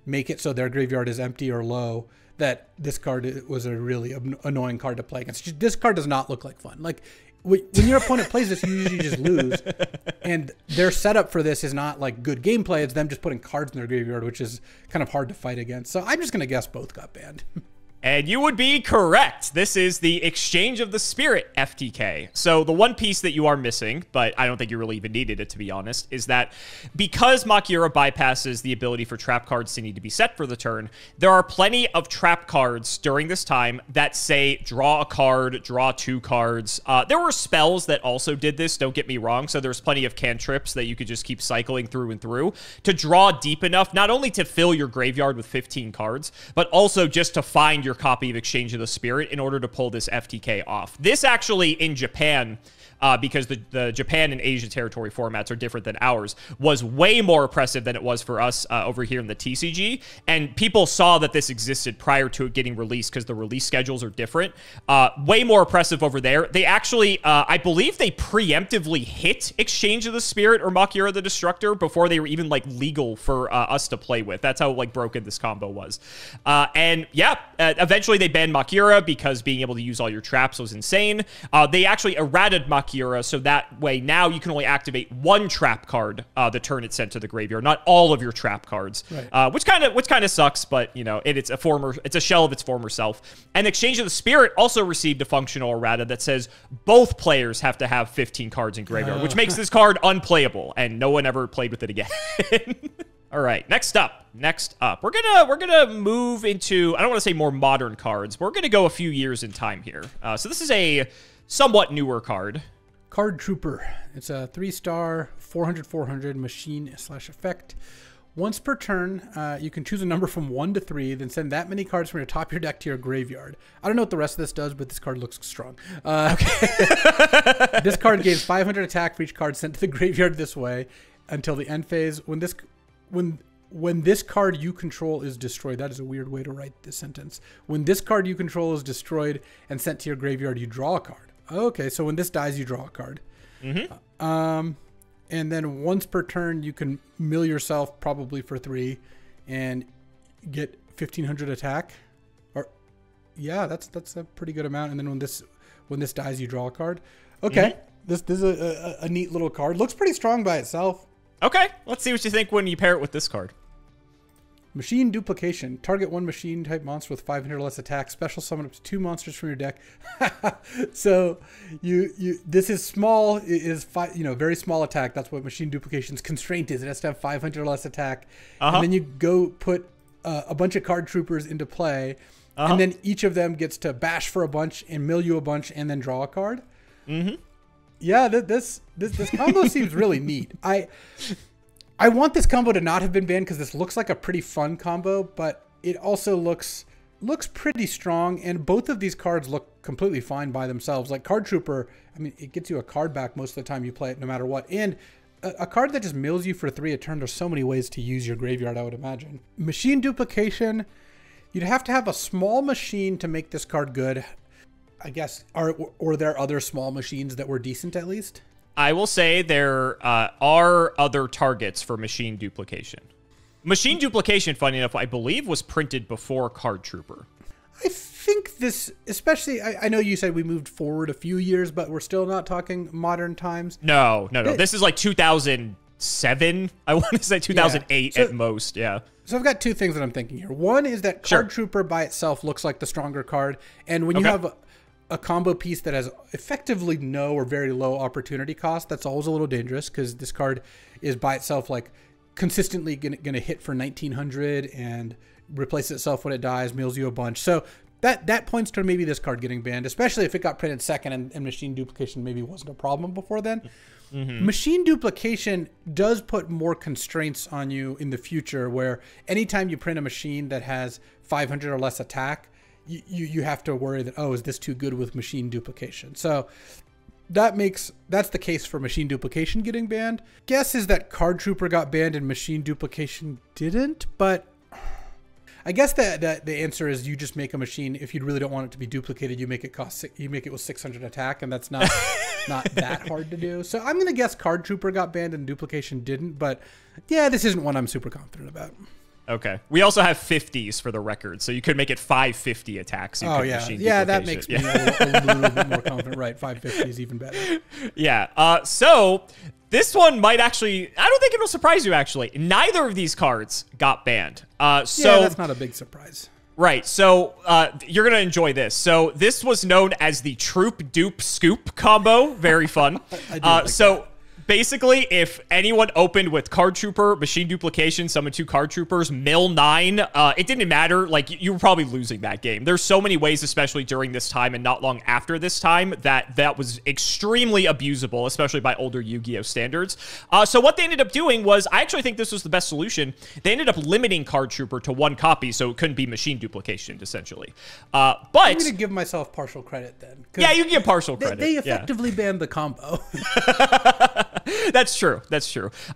make it so their graveyard is empty or low, that this card was a really annoying card to play against. This card does not look like fun. Like, when your opponent plays this, you usually just lose. And their setup for this is not like good gameplay. It's them just putting cards in their graveyard, which is kind of hard to fight against. So I'm just going to guess both got banned. And you would be correct. This is the Exchange of the Spirit FTK. So the one piece that you are missing, but I don't think you really even needed it, to be honest, is that because Makura bypasses the ability for trap cards to need to be set for the turn, there are plenty of trap cards during this time that say draw a card, draw 2 cards. There were spells that also did this, don't get me wrong. So there's plenty of cantrips that you could just keep cycling through and through to draw deep enough, not only to fill your graveyard with 15 cards, but also just to find your copy of Exchange of the Spirit in order to pull this FTK off. This actually in Japan, because the Japan and Asia territory formats are different than ours, was way more oppressive than it was for us over here in the TCG. And people saw that this existed prior to it getting released because the release schedules are different. Way more oppressive over there. They actually, I believe they preemptively hit Exchange of the Spirit or Makura the Destructor before they were even like legal for us to play with. That's how like broken this combo was. And yeah, eventually they banned Makura because being able to use all your traps was insane. They actually errated Makura, so that way now you can only activate 1 trap card the turn it's sent to the graveyard, not all of your trap cards, right. which kind of sucks, but you know it's a shell of its former self. And Exchange of the Spirit also received a functional errata that says both players have to have 15 cards in graveyard, which makes this card unplayable, and no one ever played with it again. All right, next up, we're gonna move into, I don't want to say more modern cards, but we're gonna go a few years in time here. So this is a somewhat newer card. Card Trooper. It's a 3-star 400/400 machine/effect. Once per turn, you can choose a number from 1 to 3, then send that many cards from your top of your deck to your graveyard. I don't know what the rest of this does, but this card looks strong. Okay. This card gains 500 attack for each card sent to the graveyard this way until the end phase. When this card you control is destroyed, that is a weird way to write this sentence. When this card you control is destroyed and sent to your graveyard, you draw a card. Okay, so when this dies, you draw a card. And then once per turn, you can mill yourself probably for 3 and get 1500 attack. Or yeah, that's a pretty good amount. And then when this dies, you draw a card. Okay, this is a neat little card. Looks pretty strong by itself. Okay, let's see what you think when you pair it with this card. Machine Duplication. Target 1 machine type monster with 500 or less attack. Special summon up to 2 monsters from your deck. So this is small. It is very small attack. That's what Machine Duplication's constraint is. It has to have 500 or less attack. And then you go put a bunch of card troopers into play, and then each of them gets to bash for a bunch and mill you a bunch and then draw a card. Yeah, this combo seems really neat. I want this combo to not have been banned because this looks like a pretty fun combo, but it also looks pretty strong, and both of these cards look completely fine by themselves. Like Card Trooper, I mean, it gets you a card back most of the time you play it no matter what, and a card that just mills you for 3 a turn. There's so many ways to use your graveyard, I would imagine. Machine Duplication, you'd have to have a small machine to make this card good, I guess. Or there other small machines that were decent at least? I will say there are other targets for Machine Duplication. Machine Duplication, funny enough, I believe was printed before Card Trooper. I think this, especially, I know you said we moved forward a few years, but we're still not talking modern times. No. This is like 2007. I want to say 2008 at most. Yeah. So I've got two things that I'm thinking here. One is that Card Trooper by itself looks like the stronger card. And when you have a combo piece that has effectively no or very low opportunity cost, that's always a little dangerous because this card is by itself like consistently going to hit for 1900 and replaces itself when it dies, mills you a bunch. So that points to maybe this card getting banned, especially if it got printed second and machine duplication maybe wasn't a problem before then. Machine duplication does put more constraints on you in the future, where anytime you print a machine that has 500 or less attack, you have to worry that, oh, is this too good with machine duplication? So that's the case for machine duplication getting banned. Guess is that Card Trooper got banned and machine duplication didn't, but I guess the answer is you just make a machine. If you really don't want it to be duplicated, you make it with 600 attack, and that's not that hard to do. So I'm gonna guess Card Trooper got banned and duplication didn't. But yeah, this isn't one I'm super confident about. Okay. We also have 50s for the record, so you could make it 550 attacks. Yeah, that makes me a little bit more confident. Right, 550 is even better. Yeah. So this one might actually, I don't think it'll surprise you, actually. Neither of these cards got banned. So that's not a big surprise. Right. So you're going to enjoy this. So this was known as the Troop Dupe Scoop combo. Very fun. Basically, if anyone opened with Card Trooper, Machine Duplication, summon 2 Card Troopers, mill 9, it didn't matter. Like, you were probably losing that game. There's so many ways, especially during this time and not long after this time, that was extremely abusable, especially by older Yu-Gi-Oh! Standards. So what they ended up doing was, I actually think this was the best solution. They ended up limiting Card Trooper to 1 copy, so it couldn't be Machine Duplication, essentially. But I'm going to give myself partial credit then. Yeah, you can give partial credit. They effectively banned the combo. That's true.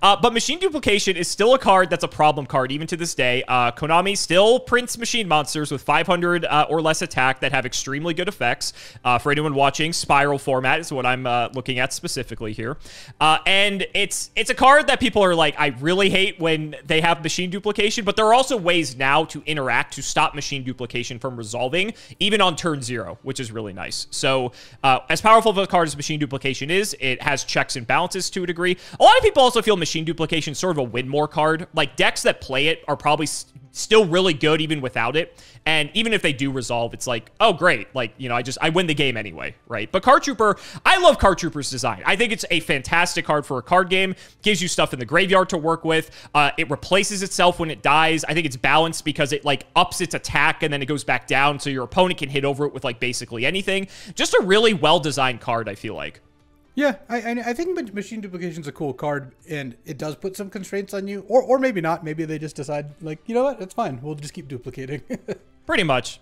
But Machine Duplication is still a card that's a problem card even to this day. Konami still prints machine monsters with 500 or less attack that have extremely good effects. For anyone watching, Spiral format is what I'm looking at specifically here. And it's a card that people are like, I really hate when they have Machine Duplication, but there are also ways now to interact to stop Machine Duplication from resolving, even on turn 0, which is really nice. So as powerful of a card as Machine Duplication is, it has checks and balances to a degree. A lot of people also feel Machine Duplication is sort of a win more card. Like, decks that play it are probably still really good even without it. And even if they do resolve, it's like, oh, great. Like, you know, I win the game anyway, right? But Card Trooper, I love Card Trooper's design. I think it's a fantastic card for a card game. Gives you stuff in the graveyard to work with. It replaces itself when it dies. I think it's balanced because it, like, ups its attack and then it goes back down so your opponent can hit over it with, like, basically anything. Just a really well-designed card, I feel like. Yeah, I think Machine Duplication is a cool card, and it does put some constraints on you, or maybe not. Maybe they just decide, like, you know what, it's fine. We'll just keep duplicating. Pretty much.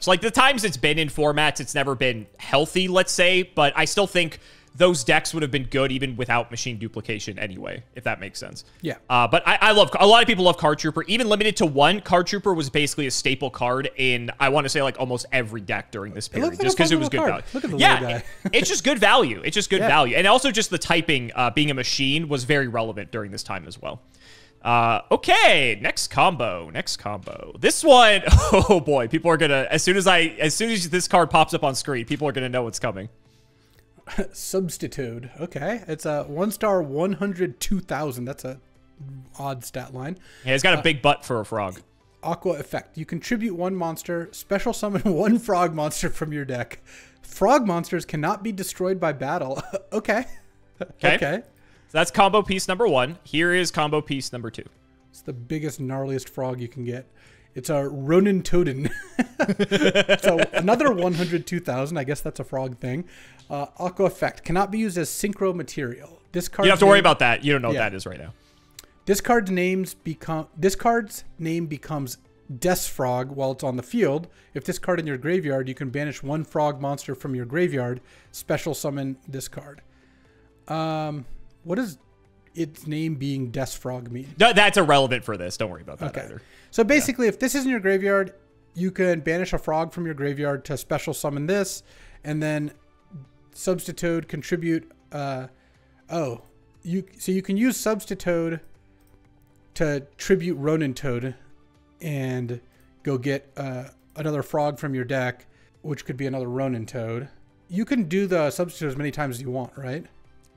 Like, the times it's been in formats, it's never been healthy, let's say, but I still think those decks would have been good even without Machine Duplication anyway, if that makes sense. Yeah. But I love, a lot of people love Card Trooper. Even limited to 1, Card Trooper was basically a staple card in, I want to say, like, almost every deck during this period, just because it was good value. Look at the little guy. It's just good value. It's just good value. And also just the typing, being a machine, was very relevant during this time as well. Okay, next combo. This one, oh boy, people are gonna, as soon as this card pops up on screen, people are gonna know what's coming. Substitute. Okay, it's a 1-star 102,000. That's a odd stat line. Yeah, he's got a big butt for a frog. Aqua effect. You contribute 1 monster, special summon 1 frog monster from your deck. Frog monsters cannot be destroyed by battle. Okay. So that's combo piece number 1. Here is combo piece number 2. It's the biggest, gnarliest frog you can get. It's a Ronin Toden. So another 102,000. I guess that's a frog thing. Aqua effect cannot be used as synchro material. This card. You have to worry about that. You don't know what that is right now. This card's name becomes Desfrog while it's on the field. If this card in your graveyard, you can banish 1 frog monster from your graveyard. Special summon this card. What does its name being Desfrog mean? That's irrelevant for this. Don't worry about that either. So basically, if this is in your graveyard, you can banish a frog from your graveyard to special summon this, and then Substitute, contribute. So you can use Substitute to tribute Ronin Toad and go get another frog from your deck. which could be another Ronin Toad. You can do the Substitute as many times as you want, right?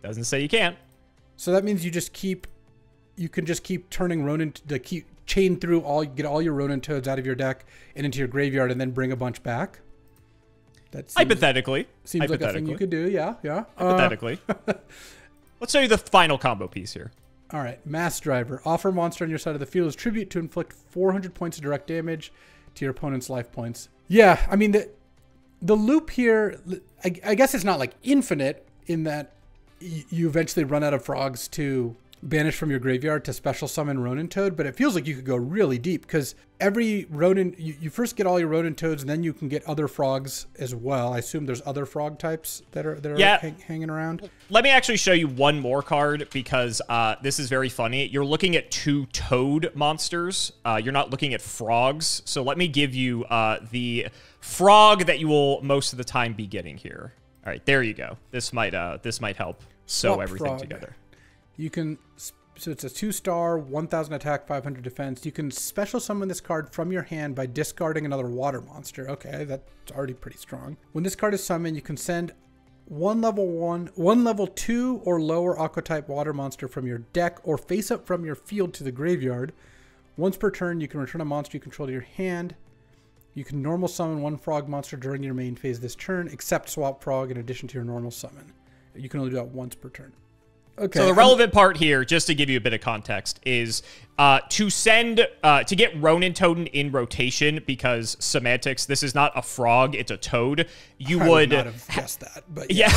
Doesn't say you can't. So that means you can just keep turning Ronin, keep chain through get all your Ronin Toads out of your deck and into your graveyard, and then bring a bunch back. That seems, hypothetically. Seems like a thing you could do, yeah. Hypothetically. Let's show you the final combo piece here. All right, Mass Driver. Offer monster on your side of the field as tribute to inflict 400 points of direct damage to your opponent's life points. Yeah, I mean, the loop here, I guess it's not like infinite in that you eventually run out of frogs to banish from your graveyard to special summon Ronin Toad, but it feels like you could go really deep because every Ronin, you first get all your Ronin Toads and then you can get other frogs as well. I assume there's other frog types that are hanging around. Let me actually show you one more card because this is very funny. You're looking at 2 toad monsters. You're not looking at frogs. So let me give you the frog that you will most of the time be getting here. All right, there you go. This might help sew everything frog together. You can, so it's a 2-star, 1000 attack, 500 defense. You can special summon this card from your hand by discarding another water monster. Okay, that's already pretty strong. When this card is summoned, you can send one level 2 or lower aqua type water monster from your deck or face up from your field to the graveyard. Once per turn, you can return a monster you control to your hand. You can normal summon 1 frog monster during your main phase this turn, except swap frog in addition to your normal summon. You can only do that once per turn. Okay. So the relevant part here, just to give you a bit of context, is to get Ronin Toad in rotation, because semantics, this is not a frog, it's a toad. I would not have guessed that, but yeah.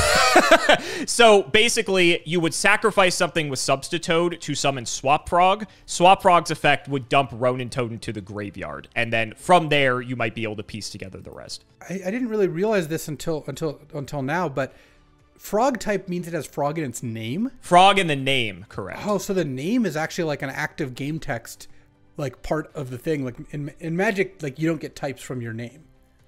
So basically, you would sacrifice something with Substitute to summon Swap Frog. Swap Frog's effect would dump Ronin Toad into the graveyard, and then from there, you might be able to piece together the rest. I didn't really realize this until now, but frog type means it has frog in its name? Frog in the name, correct. Oh, so the name is actually like an active game text, like part of the thing. Like in Magic, like you don't get types from your name.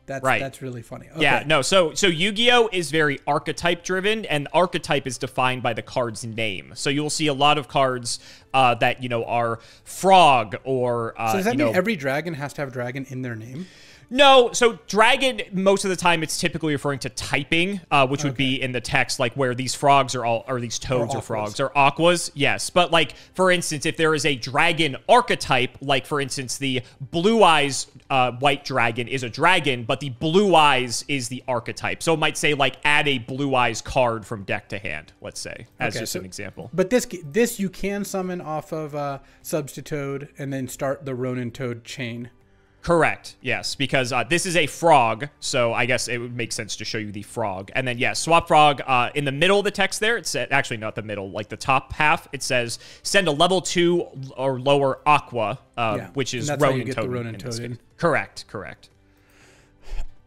That's right. That's really funny. Okay. Yeah, no, so Yu-Gi-Oh! Is very archetype driven, and archetype is defined by the card's name. So you'll see a lot of cards that, are frog or... so does that mean every dragon has to have dragon in their name? No, so dragon, most of the time, it's typically referring to typing, which would be in the text, like where these frogs are all, or these toads or frogs, or aquas, yes. But like, for instance, if there is a dragon archetype, like for instance, the blue eyes white dragon is a dragon, but the blue eyes is the archetype. So it might say like add a blue eyes card from deck to hand, let's say, as just an example. But this you can summon off of Substitute and then start the Ronin Toad chain. Correct, yes, because this is a frog, so I guess it would make sense to show you the frog. And then, yeah, Swap Frog, in the middle of the text there, it said, actually not the middle, like the top half, it says, send a level 2 or lower Aqua, which is Ronin Toad. Correct.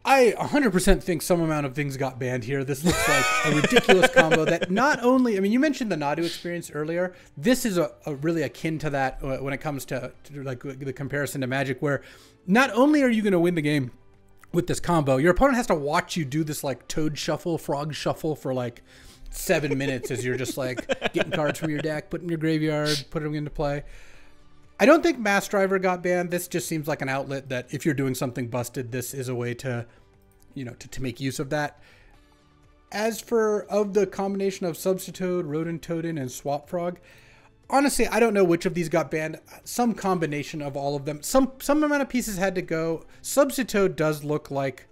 I 100% think some amount of things got banned here. This looks like a ridiculous combo that not only, I mean, you mentioned the Nadu experience earlier. This is a really akin to that when it comes to like the comparison to Magic, where not only are you going to win the game with this combo, your opponent has to watch you do this like toad shuffle, frog shuffle for like 7 minutes as you're just like getting cards from your deck, putting your graveyard, putting them into play. I don't think Mass Driver got banned. This just seems like an outlet that if you're doing something busted, this is a way to, to make use of that. As for of the combination of Substitute, Ronin Toadin, and Swap Frog, honestly, I don't know which of these got banned. Some combination of all of them. Some amount of pieces had to go. Substitute does look like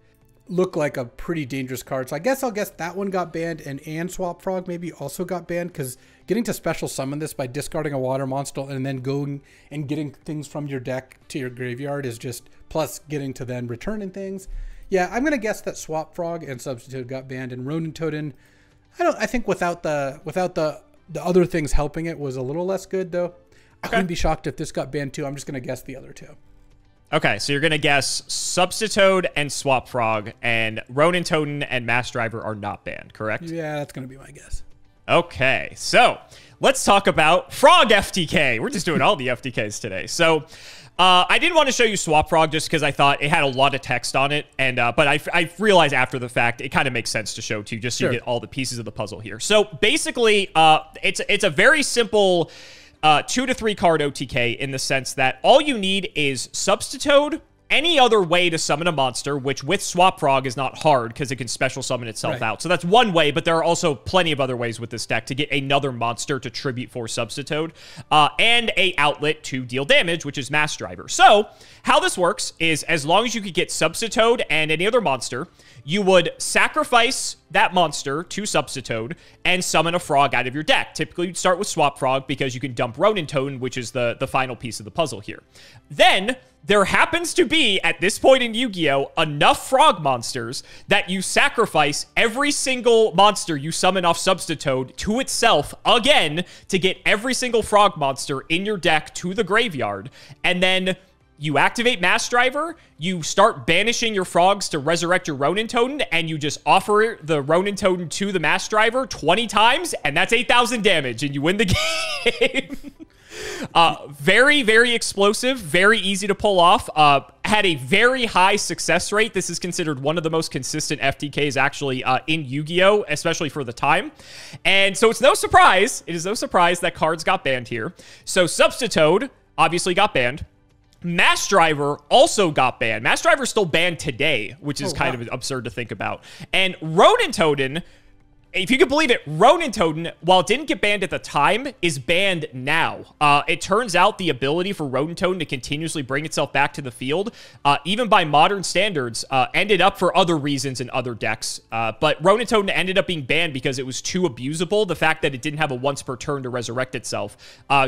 a pretty dangerous card. So I guess I'll guess that one got banned, and Swap Frog maybe also got banned, because getting to special summon this by discarding a water monster and then going and getting things from your deck to your graveyard is just, plus getting to then returning things. Yeah, I'm gonna guess that Swap Frog and Substitute got banned, and Ronin Toadin, I think without the other things helping it was a little less good though. I wouldn't be shocked if this got banned too. I'm just gonna guess the other two. Okay, so you're gonna guess Substitute and Swap Frog, and Ronin Toadin and Mass Driver are not banned, correct? Yeah, that's gonna be my guess. Okay, so let's talk about Frog FTK. We're just doing all the FTKs today. So I didn't want to show you Swap Frog just because I thought it had a lot of text on it, and but I realized after the fact it kind of makes sense to show to you just so you get all the pieces of the puzzle here. So basically, it's a very simple 2 to 3 card OTK in the sense that all you need is Substitute, any other way to summon a monster, which with Swap Frog is not hard because it can special summon itself out. So that's one way, but there are also plenty of other ways with this deck to get another monster to tribute for Substitoad, and a outlet to deal damage, which is Mass Driver. So how this works is as long as you could get Substitoad and any other monster, you would sacrifice that monster to Substitoad and summon a frog out of your deck. Typically, you'd start with Swap Frog because you can dump Ronin Toad, which is the final piece of the puzzle here. Then, there happens to be, at this point in Yu-Gi-Oh!, enough frog monsters that you sacrifice every single monster you summon off Substitoad to itself again to get every single frog monster in your deck to the graveyard. And then you activate Mass Driver, you start banishing your frogs to resurrect your Ronin Toad, and you just offer the Ronin Toad to the Mass Driver 20 times, and that's 8,000 damage, and you win the game. Very, very explosive, very easy to pull off. Had a very high success rate. This is considered one of the most consistent FTKs actually in Yu-Gi-Oh!, especially for the time. And so it's no surprise, it is no surprise that cards got banned here. So Substitoad obviously got banned. Mass Driver also got banned. Mass Driver is still banned today, which is kind of absurd to think about. And Ronin Toad, if you can believe it, Ronin Toad, while it didn't get banned at the time, is banned now. It turns out the ability for Ronin Toad to continuously bring itself back to the field, even by modern standards, ended up for other reasons in other decks. But Ronin Toad ended up being banned because it was too abusable. The fact that it didn't have a once per turn to resurrect itself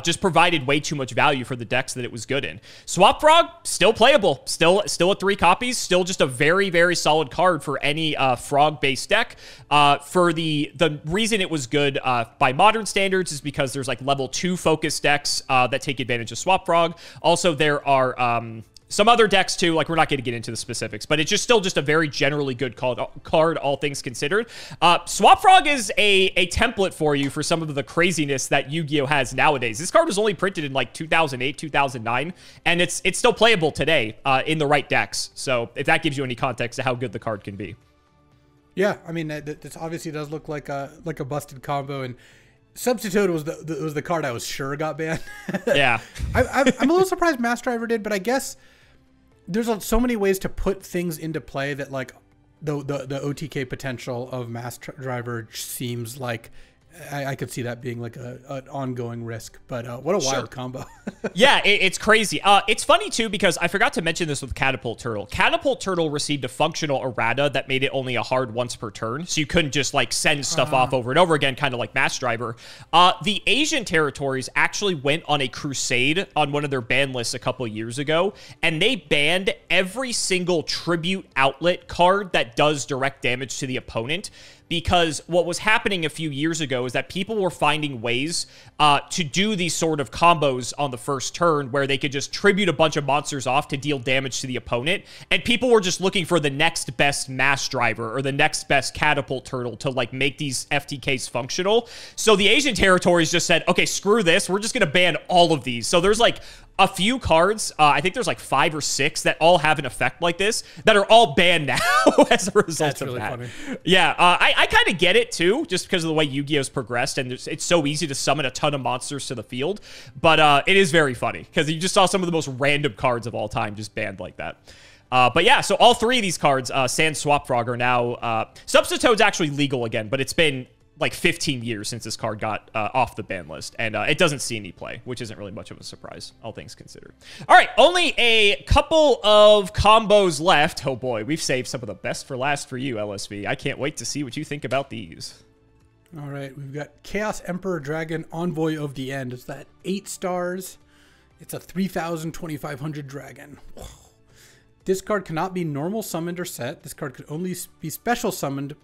just provided way too much value for the decks that it was good in. Swap Frog, still playable. Still at 3 copies. Still just a very, very solid card for any frog-based deck. For the reason it was good by modern standards is because there's like level 2 focus decks that take advantage of Swap Frog. Also, there are some other decks too, like we're not going to get into the specifics, but it's just still just a very generally good card, all things considered. Swap Frog is a template for you for some of the craziness that Yu-Gi-Oh! Has nowadays. This card was only printed in like 2008, 2009, and it's still playable today in the right decks. So if that gives you any context to how good the card can be. Yeah, I mean, this obviously does look like a busted combo, and Substitoad was the card I was sure got banned. Yeah. I'm a little surprised Mass Driver did, but I guess there's so many ways to put things into play that like the OTK potential of Mass Driver seems like I could see that being like an ongoing risk, but what a wild combo. Yeah, it's crazy. It's funny too because I forgot to mention this with Catapult Turtle. Catapult Turtle received a functional errata that made it only a hard once per turn, so you couldn't just like send stuff off over and over again, kind of like Mass Driver. The Asian territories actually went on a crusade on one of their ban lists a couple years ago, and they banned every single tribute outlet card that does direct damage to the opponent. Because what was happening a few years ago is that people were finding ways to do these sort of combos on the first turn where they could just tribute a bunch of monsters off to deal damage to the opponent. And people were just looking for the next best Mass Driver or the next best Catapult Turtle to like make these FTKs functional. So the Asian territories just said, okay, screw this. We're just going to ban all of these. So there's like a few cards, I think there's like 5 or 6 that all have an effect like this that are all banned now as a result of that. Funny. Yeah, I kind of get it too, just because of the way Yu-Gi-Oh's progressed, and it's so easy to summon a ton of monsters to the field. But it is very funny because you just saw some of the most random cards of all time just banned like that. But yeah, so all 3 of these cards, sans Swap Frog, are now Substitoad's actually legal again, but it's been like 15 years since this card got off the ban list, and it doesn't see any play, which isn't really much of a surprise, all things considered. All right, only a couple of combos left. Oh boy, we've saved some of the best for last for you, LSV. I can't wait to see what you think about these. All right, we've got Chaos Emperor Dragon, Envoy of the End. Is that 8 stars? It's a 3,000, 2,500 dragon. Whoa. This card cannot be normal summoned or set. This card could only be special summoned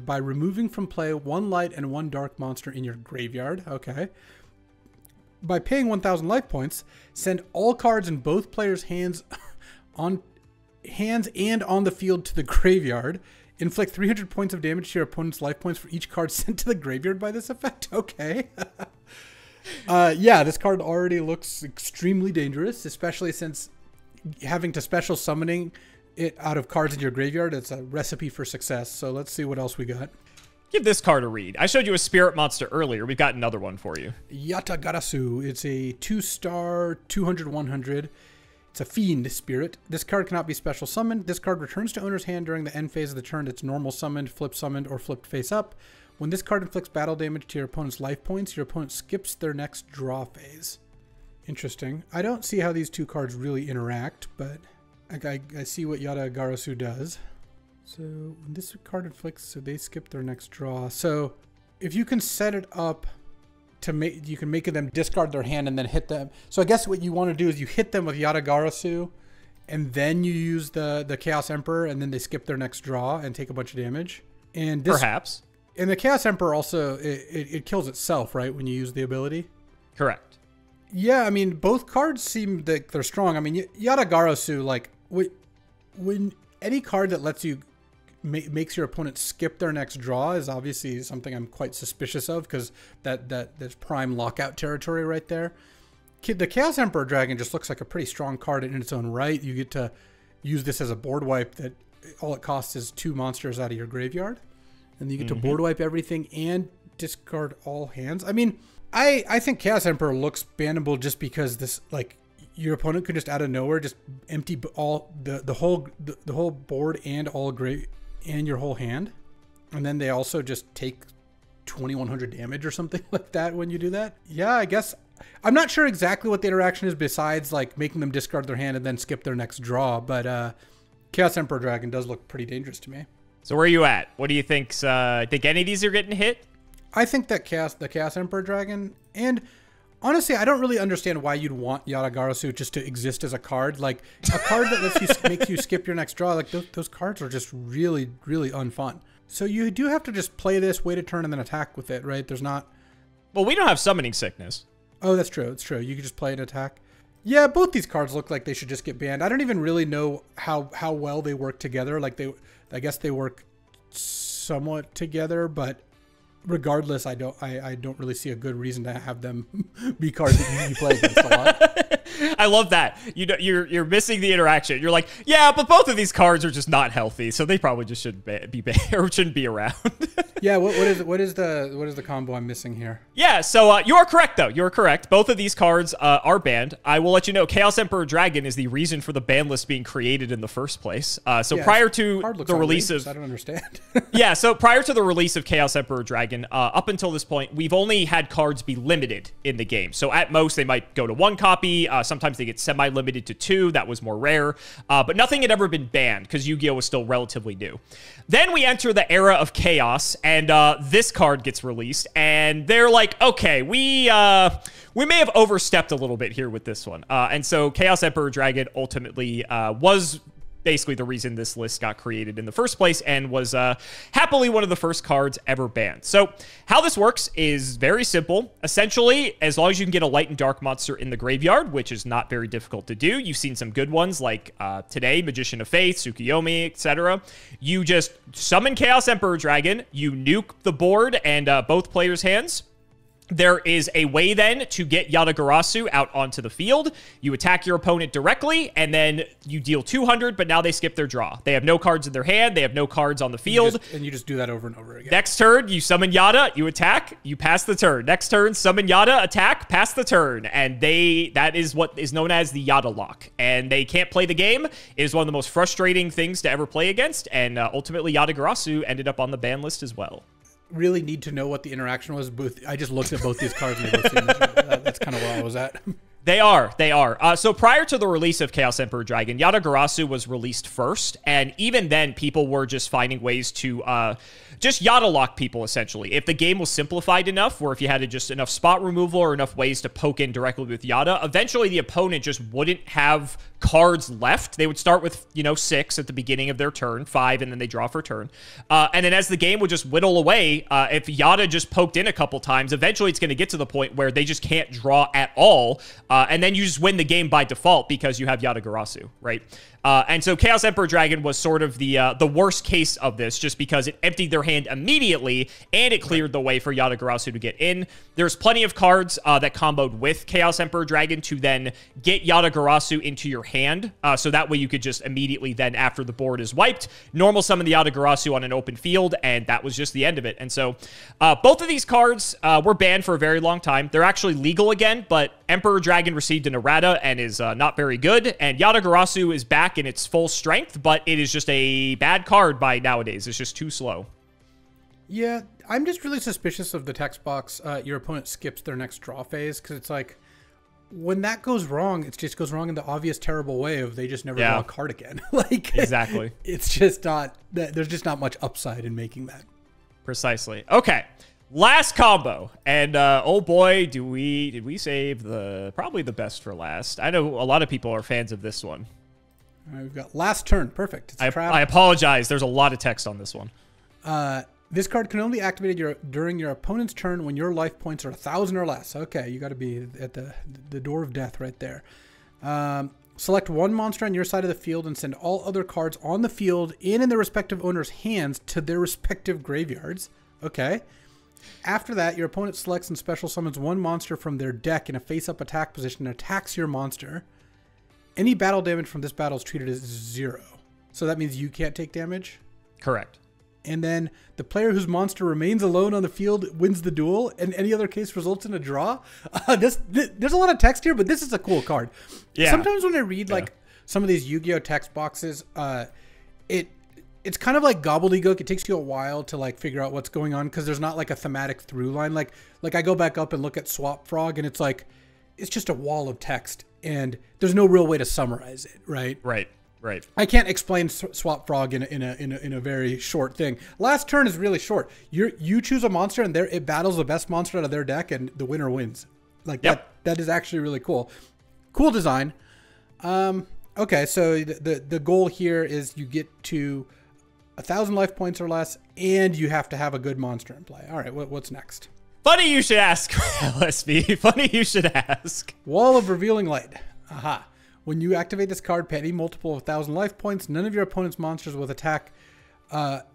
by removing from play 1 light and 1 dark monster in your graveyard. Okay. By paying 1,000 life points, send all cards in both players' hands and on the field to the graveyard. Inflict 300 points of damage to your opponent's life points for each card sent to the graveyard by this effect. Okay. Yeah, this card already looks extremely dangerous, especially since having to special summoning it out of cards in your graveyard, it's a recipe for success. So let's see what else we got. Give this card a read. I showed you a spirit monster earlier. We've got another one for you. Yatagarasu. It's a 2-star, 200, 100. It's a Fiend Spirit. This card cannot be special summoned. This card returns to owner's hand during the end phase of the turn. It's normal summoned, or flipped face up. When this card inflicts battle damage to your opponent's life points, your opponent skips their next draw phase. Interesting. I don't see how these two cards really interact, but I see what Yata-Garasu does. So when this card inflicts, so they skip their next draw. So if you can set it up to make, you can make them discard their hand and then hit them. So I guess what you want to do is you hit them with Yata-Garasu, and then you use the Chaos Emperor, and then they skip their next draw and take a bunch of damage. And this, perhaps. And the Chaos Emperor also, it kills itself, right, when you use the ability? Correct. Yeah, I mean, both cards seem that they're strong. I mean, Yata-Garasu, like, when any card that lets you makes your opponent skip their next draw is obviously something I'm quite suspicious of, because there's prime lockout territory right there. The Chaos Emperor Dragon just looks like a pretty strong card in its own right. You get to use this as a board wipe that all it costs is 2 monsters out of your graveyard. And you get to board wipe everything and discard all hands. I mean, I think Chaos Emperor looks bannable just because this, like, your opponent could just out of nowhere just empty all the whole board and and your whole hand, and then they also just take 2100 damage or something like that when you do that. Yeah, I guess I'm not sure exactly what the interaction is besides like making them discard their hand and then skip their next draw, but Chaos Emperor Dragon does look pretty dangerous to me. So where are you at? What do you think? Think any of these are getting hit? I think that the Chaos Emperor Dragon, and honestly, I don't really understand why you'd want Yata-Garasu just to exist as a card. Like, a card that lets you makes you skip your next draw, like, those cards are just really, really unfun. So you do have to just play this, wait a turn, and then attack with it, right? There's not... Well, we don't have Summoning Sickness. Oh, that's true. It's true. You can just play and attack. Yeah, both these cards look like they should just get banned. I don't even really know how well they work together. Like, I guess they work somewhat together, but... regardless, I don't really see a good reason to have them be cards that you play against a lot. I love that. You're missing the interaction. You're like, yeah, but both of these cards are just not healthy, so they probably just shouldn't be or shouldn't be around. Yeah, what is the combo I'm missing here? Yeah, so you are correct though. You're correct. Both of these cards are banned. I will let you know. Chaos Emperor Dragon is the reason for the ban list being created in the first place. So prior to the release of, I don't understand. Yeah, so prior to the release of Chaos Emperor Dragon, up until this point, we've only had cards be limited in the game. So at most, they might go to 1 copy. Sometimes they get semi-limited to 2. That was more rare. But nothing had ever been banned because Yu-Gi-Oh! Was still relatively new. Then we enter the era of Chaos, and this card gets released. And they're like, okay, we may have overstepped a little bit here with this one. And so Chaos Emperor Dragon ultimately was... basically the reason this list got created in the first place and was happily one of the first cards ever banned. So how this works is very simple. Essentially, as long as you can get a light and dark monster in the graveyard, which is not very difficult to do, you've seen some good ones like today, Magician of Faith, Tsukuyomi, etc. You just summon Chaos Emperor Dragon, you nuke the board and both players' hands. There is a way then to get Yata-Garasu out onto the field. You attack your opponent directly, and then you deal 200, but now they skip their draw. They have no cards in their hand. They have no cards on the field. And you just do that over and over again. Next turn, you summon Yata, you attack, you pass the turn. Next turn, summon Yata, attack, pass the turn. And that is what is known as the Yata lock. And they can't play the game. It is one of the most frustrating things to ever play against, and ultimately Yata-Garasu ended up on the ban list as well. Really need to know what the interaction was. I just looked at both these cards and they both seemed that's kind of where I was at. They are. So prior to the release of Chaos Emperor Dragon, Yata-Garasu was released first, and even then, people were just finding ways to just Yata lock people, essentially. If the game was simplified enough, or if you had just enough spot removal or enough ways to poke in directly with Yata, eventually the opponent just wouldn't have cards left. They would start with, 6 at the beginning of their turn, 5, and then they draw for turn. And then as the game would just whittle away, if Yata just poked in a couple times, eventually it's going to get to the point where they just can't draw at all. And then you just win the game by default because you have Yata-Garasu, right? And so Chaos Emperor Dragon was sort of the worst case of this, just because it emptied their hand immediately, and it cleared the way for Yata-Garasu to get in. There's plenty of cards that comboed with Chaos Emperor Dragon to then get Yata-Garasu into your hand, so that way you could just immediately then, after the board is wiped, normal summon the Yata-Garasu on an open field, and that was just the end of it. And so both of these cards were banned for a very long time. They're actually legal again, but Emperor Dragon received an errata and is not very good. And Yatagarasu is back in its full strength, but it is just a bad card by nowadays. It's just too slow. Yeah, I'm just really suspicious of the text box. Your opponent skips their next draw phase, because it's like, when that goes wrong, it just goes wrong in the obvious, terrible way of they just never draw a card again. Like, exactly. It's just not, there's just not much upside in making that. Precisely. Okay. Last combo, and oh boy, did we save probably the best for last. I know a lot of people are fans of this one. All right, we've got last turn. Perfect. It's a trap. I apologize. There's a lot of text on this one. This card can only be activated during your opponent's turn when your life points are 1,000 or less. Okay, you got to be at the door of death right there. Select one monster on your side of the field and send all other cards on the field and in their respective owner's hands to their respective graveyards. Okay. After that, your opponent selects and special summons one monster from their deck in a face-up attack position and attacks your monster. Any battle damage from this battle is treated as 0. So that means you can't take damage? Correct. And then the player whose monster remains alone on the field wins the duel, and any other case results in a draw. There's a lot of text here, but this is a cool card. Yeah. Sometimes when I read like some of these Yu-Gi-Oh text boxes, it's kind of like gobbledygook. It takes you a while to like figure out what's going on because there's not like a thematic through line. Like I go back up and look at Swap Frog, and it's like it's just a wall of text, and there's no real way to summarize it, right? Right. I can't explain Swap Frog in a very short thing. Last turn is really short. You choose a monster, and it battles the best monster out of their deck, and the winner wins. Like that is actually really cool. Cool design. Okay, so the goal here is you get to 1,000 life points or less, and you have to have a good monster in play. All right, what's next? Funny you should ask, LSB. Funny you should ask. Wall of Revealing Light. Aha. When you activate this card, pay any multiple of 1,000 life points. None of your opponent's monsters with attack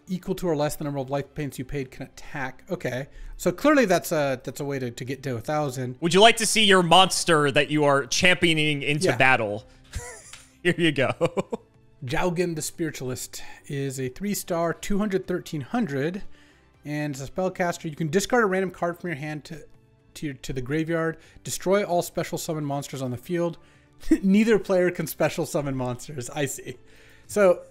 equal to or less the number of life points you paid can attack. Okay, so clearly that's a way to get to 1,000. Would you like to see your monster that you are championing into battle? Here you go. Jowgen the Spiritualist is a 3-star, 200/1300, and it's a spellcaster. You can discard a random card from your hand to the graveyard. Destroy all special summon monsters on the field. Neither player can special summon monsters. I see. So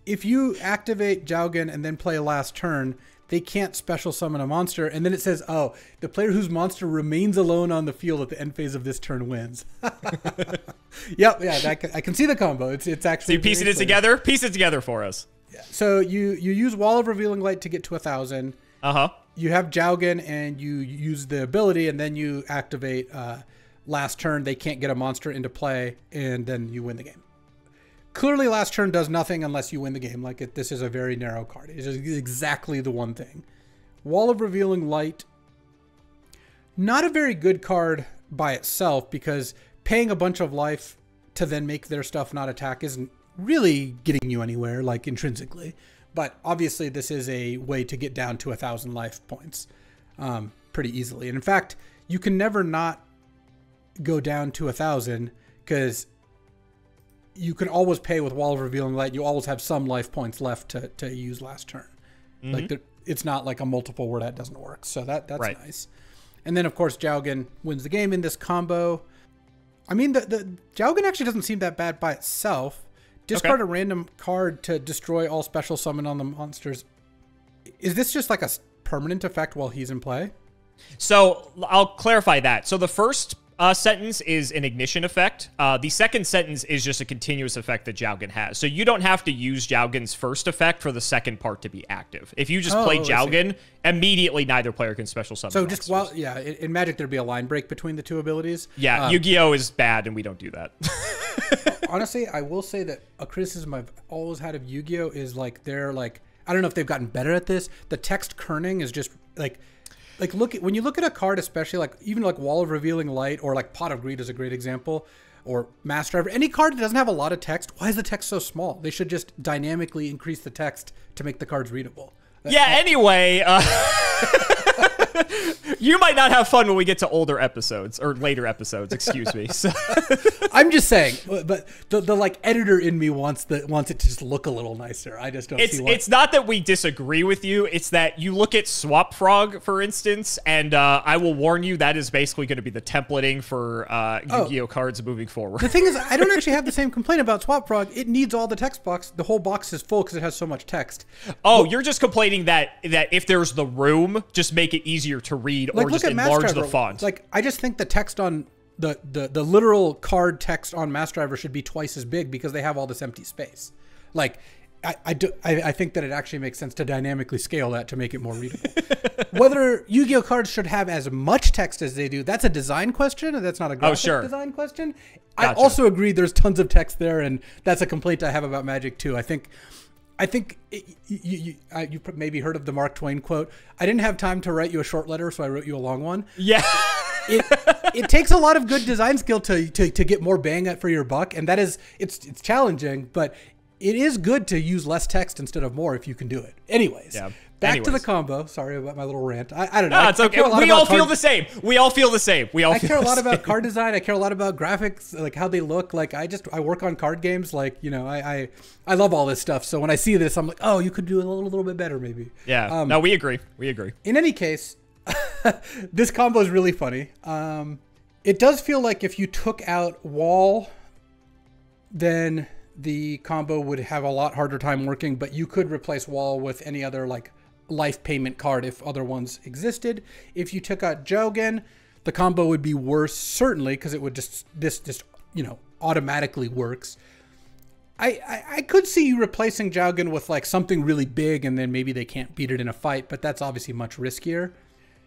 if you activate Jowgen and then play a last turn, they can't special summon a monster. And then it says, oh, the player whose monster remains alone on the field at the end phase of this turn wins. Yep. Yeah. I can see the combo. It's actually. So you piecing it together? Piece it together for us. Yeah. So you use Wall of Revealing Light to get to 1,000. You have Jowgen and you use the ability, and then you activate, last turn, they can't get a monster into play, and then you win the game. Clearly, last turn does nothing unless you win the game. Like, this is a very narrow card. It's just exactly the one thing. Wall of Revealing Light, not a very good card by itself, because paying a bunch of life to then make their stuff not attack isn't really getting you anywhere, like, intrinsically. But obviously, this is a way to get down to 1,000 life points pretty easily. And in fact, you can never not go down to 1,000, because you can always pay with Wall of Revealing Light. You always have some life points left to use last turn. Like it's not like a multiple where that doesn't work. So that's nice. And then of course Jowgen wins the game in this combo. I mean, the Jowgen actually doesn't seem that bad by itself. Discard a random card to destroy all special summon on the monsters. Is this just like a permanent effect while he's in play? So I'll clarify that. So the first sentence is an ignition effect. The second sentence is just a continuous effect that Jowgen has. So you don't have to use Jowgen's first effect for the second part to be active. If you just play Jowgen, immediately neither player can special summon. So just in Magic there'd be a line break between the two abilities. Yeah, Yu-Gi-Oh is bad and we don't do that. Honestly, I will say that a criticism I've always had of Yu-Gi-Oh is like I don't know if they've gotten better at this. The text kerning is just like when you look at a card, especially like even like Wall of Revealing Light or like Pot of Greed is a great example, or Mass Driver, any card that doesn't have a lot of text, why is the text so small? They should just dynamically increase the text to make the cards readable. Yeah, anyway. You might not have fun when we get to older episodes or later episodes, excuse me. So. I'm just saying, but the like editor in me wants it to just look a little nicer. I just don't see why. It's not that we disagree with you. It's that you look at Swap Frog, for instance, and I will warn you that is basically going to be the templating for Yu-Gi-Oh cards moving forward. The thing is, I don't actually have the same complaint about Swap Frog. It needs all the text box. The whole box is full because it has so much text. Oh, you're just complaining that if there's the room, just make it easier to read or just enlarge the font. Like, I just think the text on the literal card text on Mass Driver should be twice as big because they have all this empty space. Like, I think that it actually makes sense to dynamically scale that to make it more readable. Whether Yu-Gi-Oh cards should have as much text as they do, that's a design question, and that's not a graphic design question. Gotcha. I also agree there's tons of text there, and that's a complaint I have about Magic too. I think you maybe heard of the Mark Twain quote. I didn't have time to write you a short letter, so I wrote you a long one. Yeah. It takes a lot of good design skill to get more bang for your buck, and that is it's challenging, but it is good to use less text instead of more if you can do it. Anyways, back to the combo. Sorry about my little rant. I don't know. No, it's okay. We all feel the same. We all feel the same. I care a lot about card design. I care a lot about graphics, like how they look. Like I work on card games. Like, you know, I love all this stuff. So when I see this, I'm like, oh, you could do it a little bit better, maybe. Yeah. No, we agree. We agree. In any case, this combo is really funny. It does feel like if you took out Wall, then the combo would have a lot harder time working, but you could replace Wall with any other like life payment card if other ones existed. If you took out Jogan, the combo would be worse, certainly, because it would just you know, automatically works. I could see you replacing Jogan with like something really big, and then maybe they can't beat it in a fight, but that's obviously much riskier.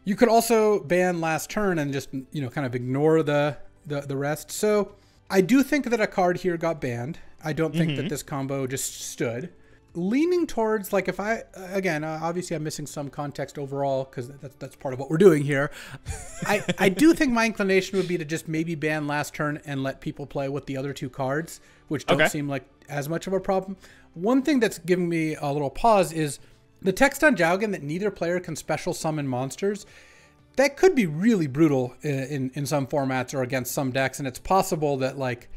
You could also ban last turn and just, you know, kind of ignore the rest. So I do think that a card here got banned. I don't think that this combo just stood. Leaning towards, like, if I, again, obviously I'm missing some context overall because that's part of what we're doing here. I do think my inclination would be to just maybe ban last turn and let people play with the other two cards, which don't seem like as much of a problem. One thing that's giving me a little pause is the text on Jogan that neither player can special summon monsters. That could be really brutal in some formats or against some decks, and it's possible that, like,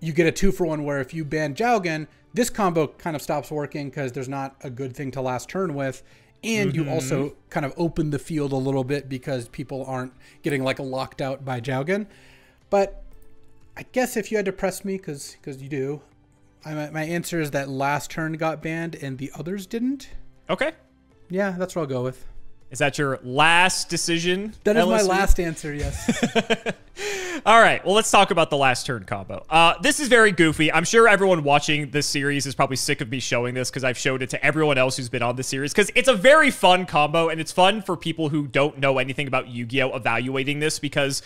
you get a 2-for-1 where if you ban Jogan, this combo kind of stops working because there's not a good thing to last turn with. And you also kind of open the field a little bit because people aren't getting like locked out by Jogan. But I guess if you had to press me, because you do, my answer is that last turn got banned and the others didn't. Okay. Yeah, that's what I'll go with. Is that your last decision? That is my last answer, yes. All right, well, let's talk about the last turn combo. This is very goofy. I'm sure everyone watching this series is probably sick of me showing this because I've showed it to everyone else who's been on the series because it's a very fun combo, and it's fun for people who don't know anything about Yu-Gi-Oh! Evaluating this because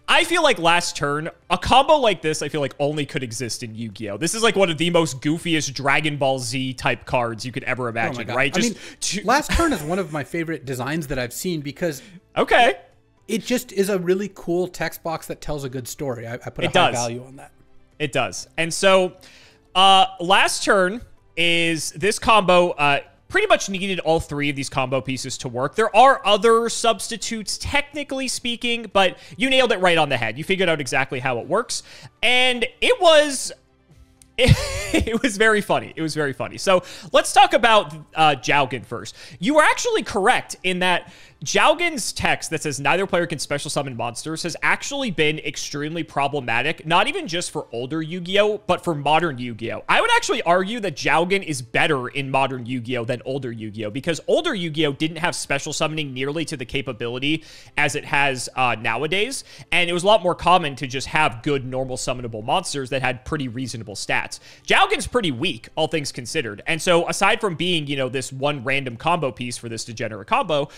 I feel like last turn, a combo like this, I feel like only could exist in Yu-Gi-Oh! This is like one of the most goofiest Dragon Ball Z type cards you could ever imagine, right? I mean, last turn is one of my favorite designs that I've seen because it just is a really cool text box that tells a good story. I put a high value on that. It does. And so last turn is this combo pretty much needed all three of these combo pieces to work. There are other substitutes, technically speaking, but you nailed it right on the head. You figured out exactly how it works. And it was very funny. It was very funny. So let's talk about Jogan first. You were actually correct in that Jogan's text that says neither player can special summon monsters has actually been extremely problematic, not even just for older Yu-Gi-Oh, but for modern Yu-Gi-Oh. I would actually argue that Jogan is better in modern Yu-Gi-Oh than older Yu-Gi-Oh because older Yu-Gi-Oh didn't have special summoning nearly to the capability as it has nowadays, and it was a lot more common to just have good normal summonable monsters that had pretty reasonable stats. Jogan's pretty weak, all things considered, and so aside from being, you know, this one random combo piece for this degenerate combo,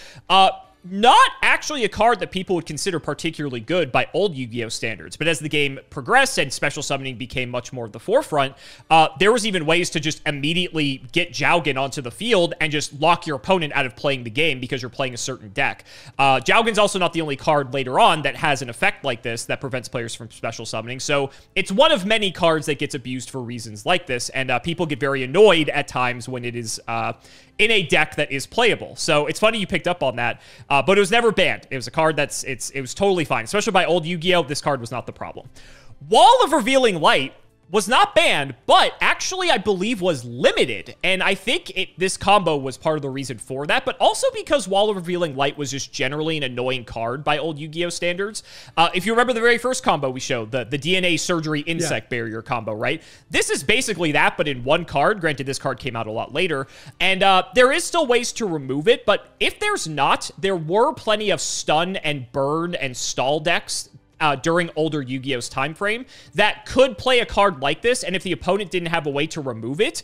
not actually a card that people would consider particularly good by old Yu-Gi-Oh standards. But as the game progressed and special summoning became much more at the forefront, there was even ways to just immediately get Jogan onto the field and just lock your opponent out of playing the game because you're playing a certain deck. Jogan's also not the only card later on that has an effect like this that prevents players from special summoning. So it's one of many cards that gets abused for reasons like this. And people get very annoyed at times when it is in a deck that is playable. So it's funny you picked up on that. but it was never banned. It was a card it was totally fine, especially by old Yu-Gi-Oh! This card was not the problem. Wall of Revealing Light was not banned, but actually I believe was limited. And I think this combo was part of the reason for that, but also because Wall of Revealing Light was just generally an annoying card by old Yu-Gi-Oh! Standards. If you remember the very first combo we showed, the DNA Surgery Insect Barrier combo, right? This is basically that, but in one card. Granted, this card came out a lot later. And there is still ways to remove it, but if there's not, there were plenty of stun and burn and stall decks during older Yu-Gi-Oh's time frame that could play a card like this, and if the opponent didn't have a way to remove it,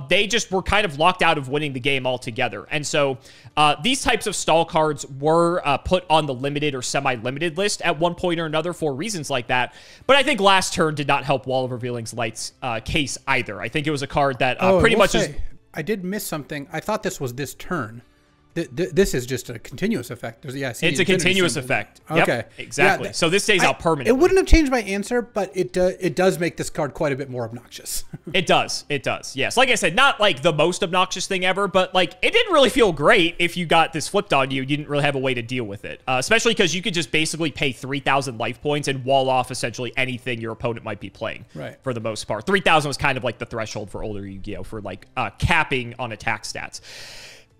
they just were kind of locked out of winning the game altogether. And so these types of stall cards were put on the limited or semi-limited list at one point or another for reasons like that. But I think Last Turn did not help Wall of Revealing Light's case either. I think it was a card that pretty much is... I did miss something. I thought this was this turn. This is just a continuous effect. It's a continuous effect. Yep, okay, exactly. Yeah, so this stays out permanently. It wouldn't have changed my answer, but it does make this card quite a bit more obnoxious. It does. It does. Yes. Like I said, not like the most obnoxious thing ever, but like it didn't really feel great if you got this flipped on you. You didn't really have a way to deal with it, especially because you could just basically pay 3,000 life points and wall off essentially anything your opponent might be playing. Right. For the most part, 3,000 was kind of like the threshold for older Yu-Gi-Oh! For like capping on attack stats.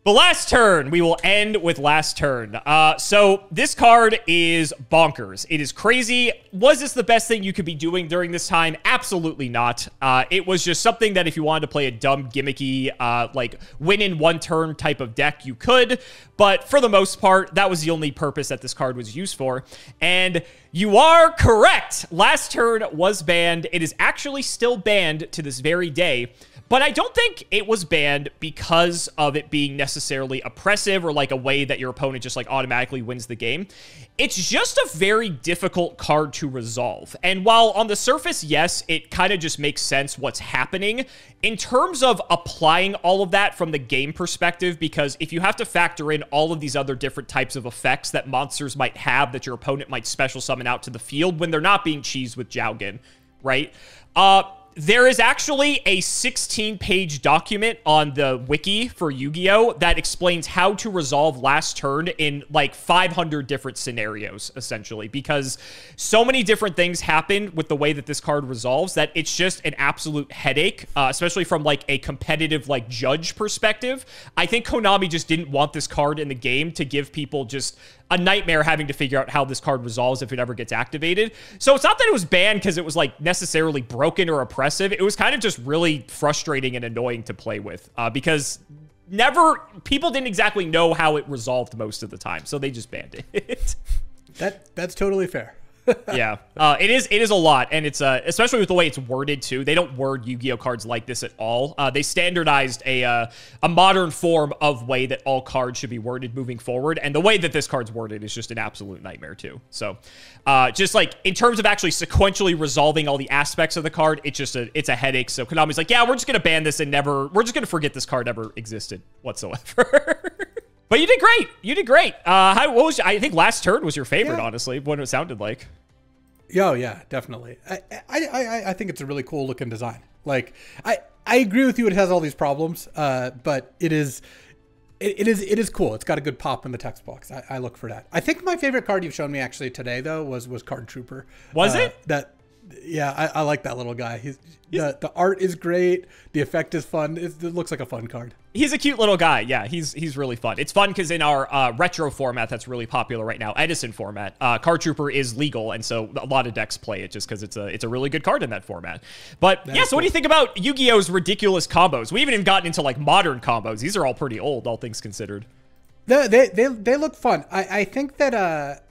But Last Turn, we will end with Last Turn. So this card is bonkers. It is crazy. Was this the best thing you could be doing during this time? Absolutely not. It was just something that if you wanted to play a dumb, gimmicky, like win in one turn type of deck, you could. But for the most part, that was the only purpose that this card was used for. And you are correct. Last Turn was banned. It is actually still banned to this very day. But I don't think it was banned because of it being necessarily oppressive or like a way that your opponent just like automatically wins the game. It's just a very difficult card to resolve. And while on the surface, yes, it kind of just makes sense what's happening, in terms of applying all of that from the game perspective, because if you have to factor in all of these other different types of effects that monsters might have that your opponent might special summon out to the field when they're not being cheesed with Jougin, right? There is actually a 16-page document on the wiki for Yu-Gi-Oh! That explains how to resolve Last Turn in like 500 different scenarios, essentially, because so many different things happen with the way that this card resolves that it's just an absolute headache, especially from like a competitive like judge perspective. I think Konami just didn't want this card in the game to give people just a nightmare having to figure out how this card resolves if it ever gets activated. So it's not that it was banned because it was like necessarily broken or oppressive. It was kind of just really frustrating and annoying to play with because people didn't exactly know how it resolved most of the time. So they just banned it. That's totally fair. Yeah, it is a lot, and it's especially with the way it's worded too. They don't word Yu-Gi-Oh cards like this at all. They standardized a modern form of way that all cards should be worded moving forward, and the way that this card's worded is just an absolute nightmare too. So, just like in terms of actually sequentially resolving all the aspects of the card, it's a headache. So Konami's like, yeah, we're just gonna ban this and we're just gonna forget this card ever existed whatsoever. But you did great. You did great. I think Last Turn was your favorite, honestly, what it sounded like. Oh yeah, definitely. I think it's a really cool looking design. Like I agree with you. It has all these problems, but it is cool. It's got a good pop in the text box. I look for that. I think my favorite card you've shown me actually today though was Card Trooper. Was it? Yeah, I like that little guy. The art is great. The effect is fun. It looks like a fun card. He's a cute little guy. Yeah, he's really fun. It's fun because in our retro format that's really popular right now, Edison format, Card Trooper is legal, and so a lot of decks play it just because it's a really good card in that format. But yeah, so what do you think about Yu-Gi-Oh's ridiculous combos? We haven't even gotten into like modern combos. These are all pretty old, all things considered. They look fun. I think that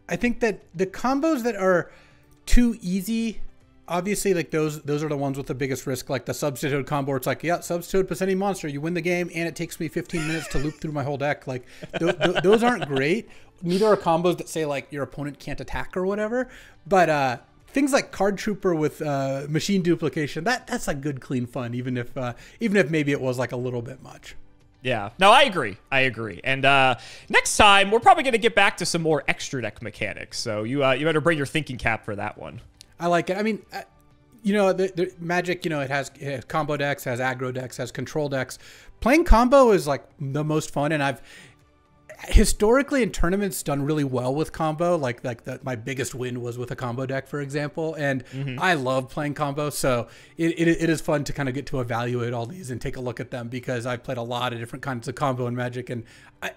the combos that are too easy, obviously, like those are the ones with the biggest risk, like the substitute combo where it's like, yeah, substitute plus any monster, you win the game, and it takes me 15 minutes to loop through my whole deck. Like those aren't great. Neither are combos that say like your opponent can't attack or whatever. But things like Card Trooper with machine duplication, that's like good, clean fun, even if maybe it was like a little bit much. Yeah, no, I agree. And next time, we're probably going to get back to some more extra deck mechanics. So you better bring your thinking cap for that one. I like it. I mean, the Magic, it has combo decks, has aggro decks, has control decks. Playing combo is like the most fun. And historically in tournaments done really well with combo. Like my biggest win was with a combo deck, for example. And I love playing combo. So it is fun to kind of get to evaluate all these and take a look at them, because I've played a lot of different kinds of combo in Magic. And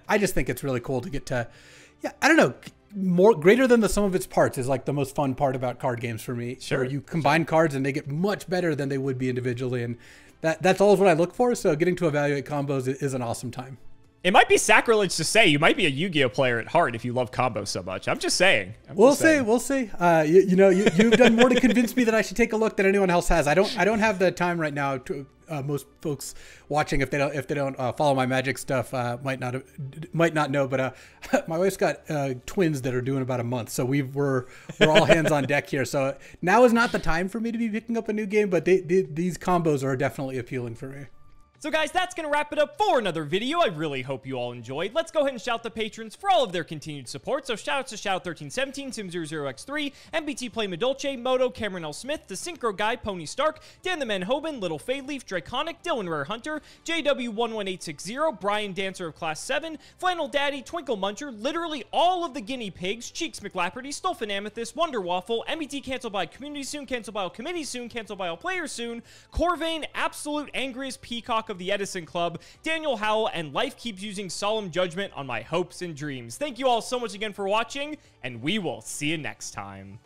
I just think it's really cool to get to, I don't know, more greater than the sum of its parts is like the most fun part about card games for me. Sure. Where you combine cards and they get much better than they would be individually. And that's always what I look for. So getting to evaluate combos is an awesome time. It might be sacrilege to say you might be a Yu-Gi-Oh player at heart if you love combos so much. I'm just saying. We'll see. You've done more to convince me that I should take a look than anyone else has. I don't have the time right now. Most folks watching, if they don't follow my Magic stuff, might not know. But my wife's got twins that are due in about a month, so we're all hands on deck here. So now is not the time for me to be picking up a new game, but these combos are definitely appealing for me. So guys, that's going to wrap it up for another video. I really hope you all enjoyed. Let's go ahead and shout the patrons for all of their continued support. So shoutouts to Shadow1317, Sim00x3, MBT Play Medolce, Moto, Cameron L. Smith, The Synchro Guy, Pony Stark, Dan the Man Hoban, Little Fadeleaf, Draconic, Dylan Rare Hunter, JW11860, Brian Dancer of Class 7, Flannel Daddy, Twinkle Muncher, literally all of the guinea pigs, Cheeks McLapperty, Stolfin Amethyst, Wonder Waffle, MBT canceled by community soon, canceled by all committee soon, canceled by all players soon, Corvain, Absolute Angriest Peacock of the Edison Club, Daniel Howell, and life keeps using solemn judgment on my hopes and dreams. Thank you all so much again for watching, and we will see you next time.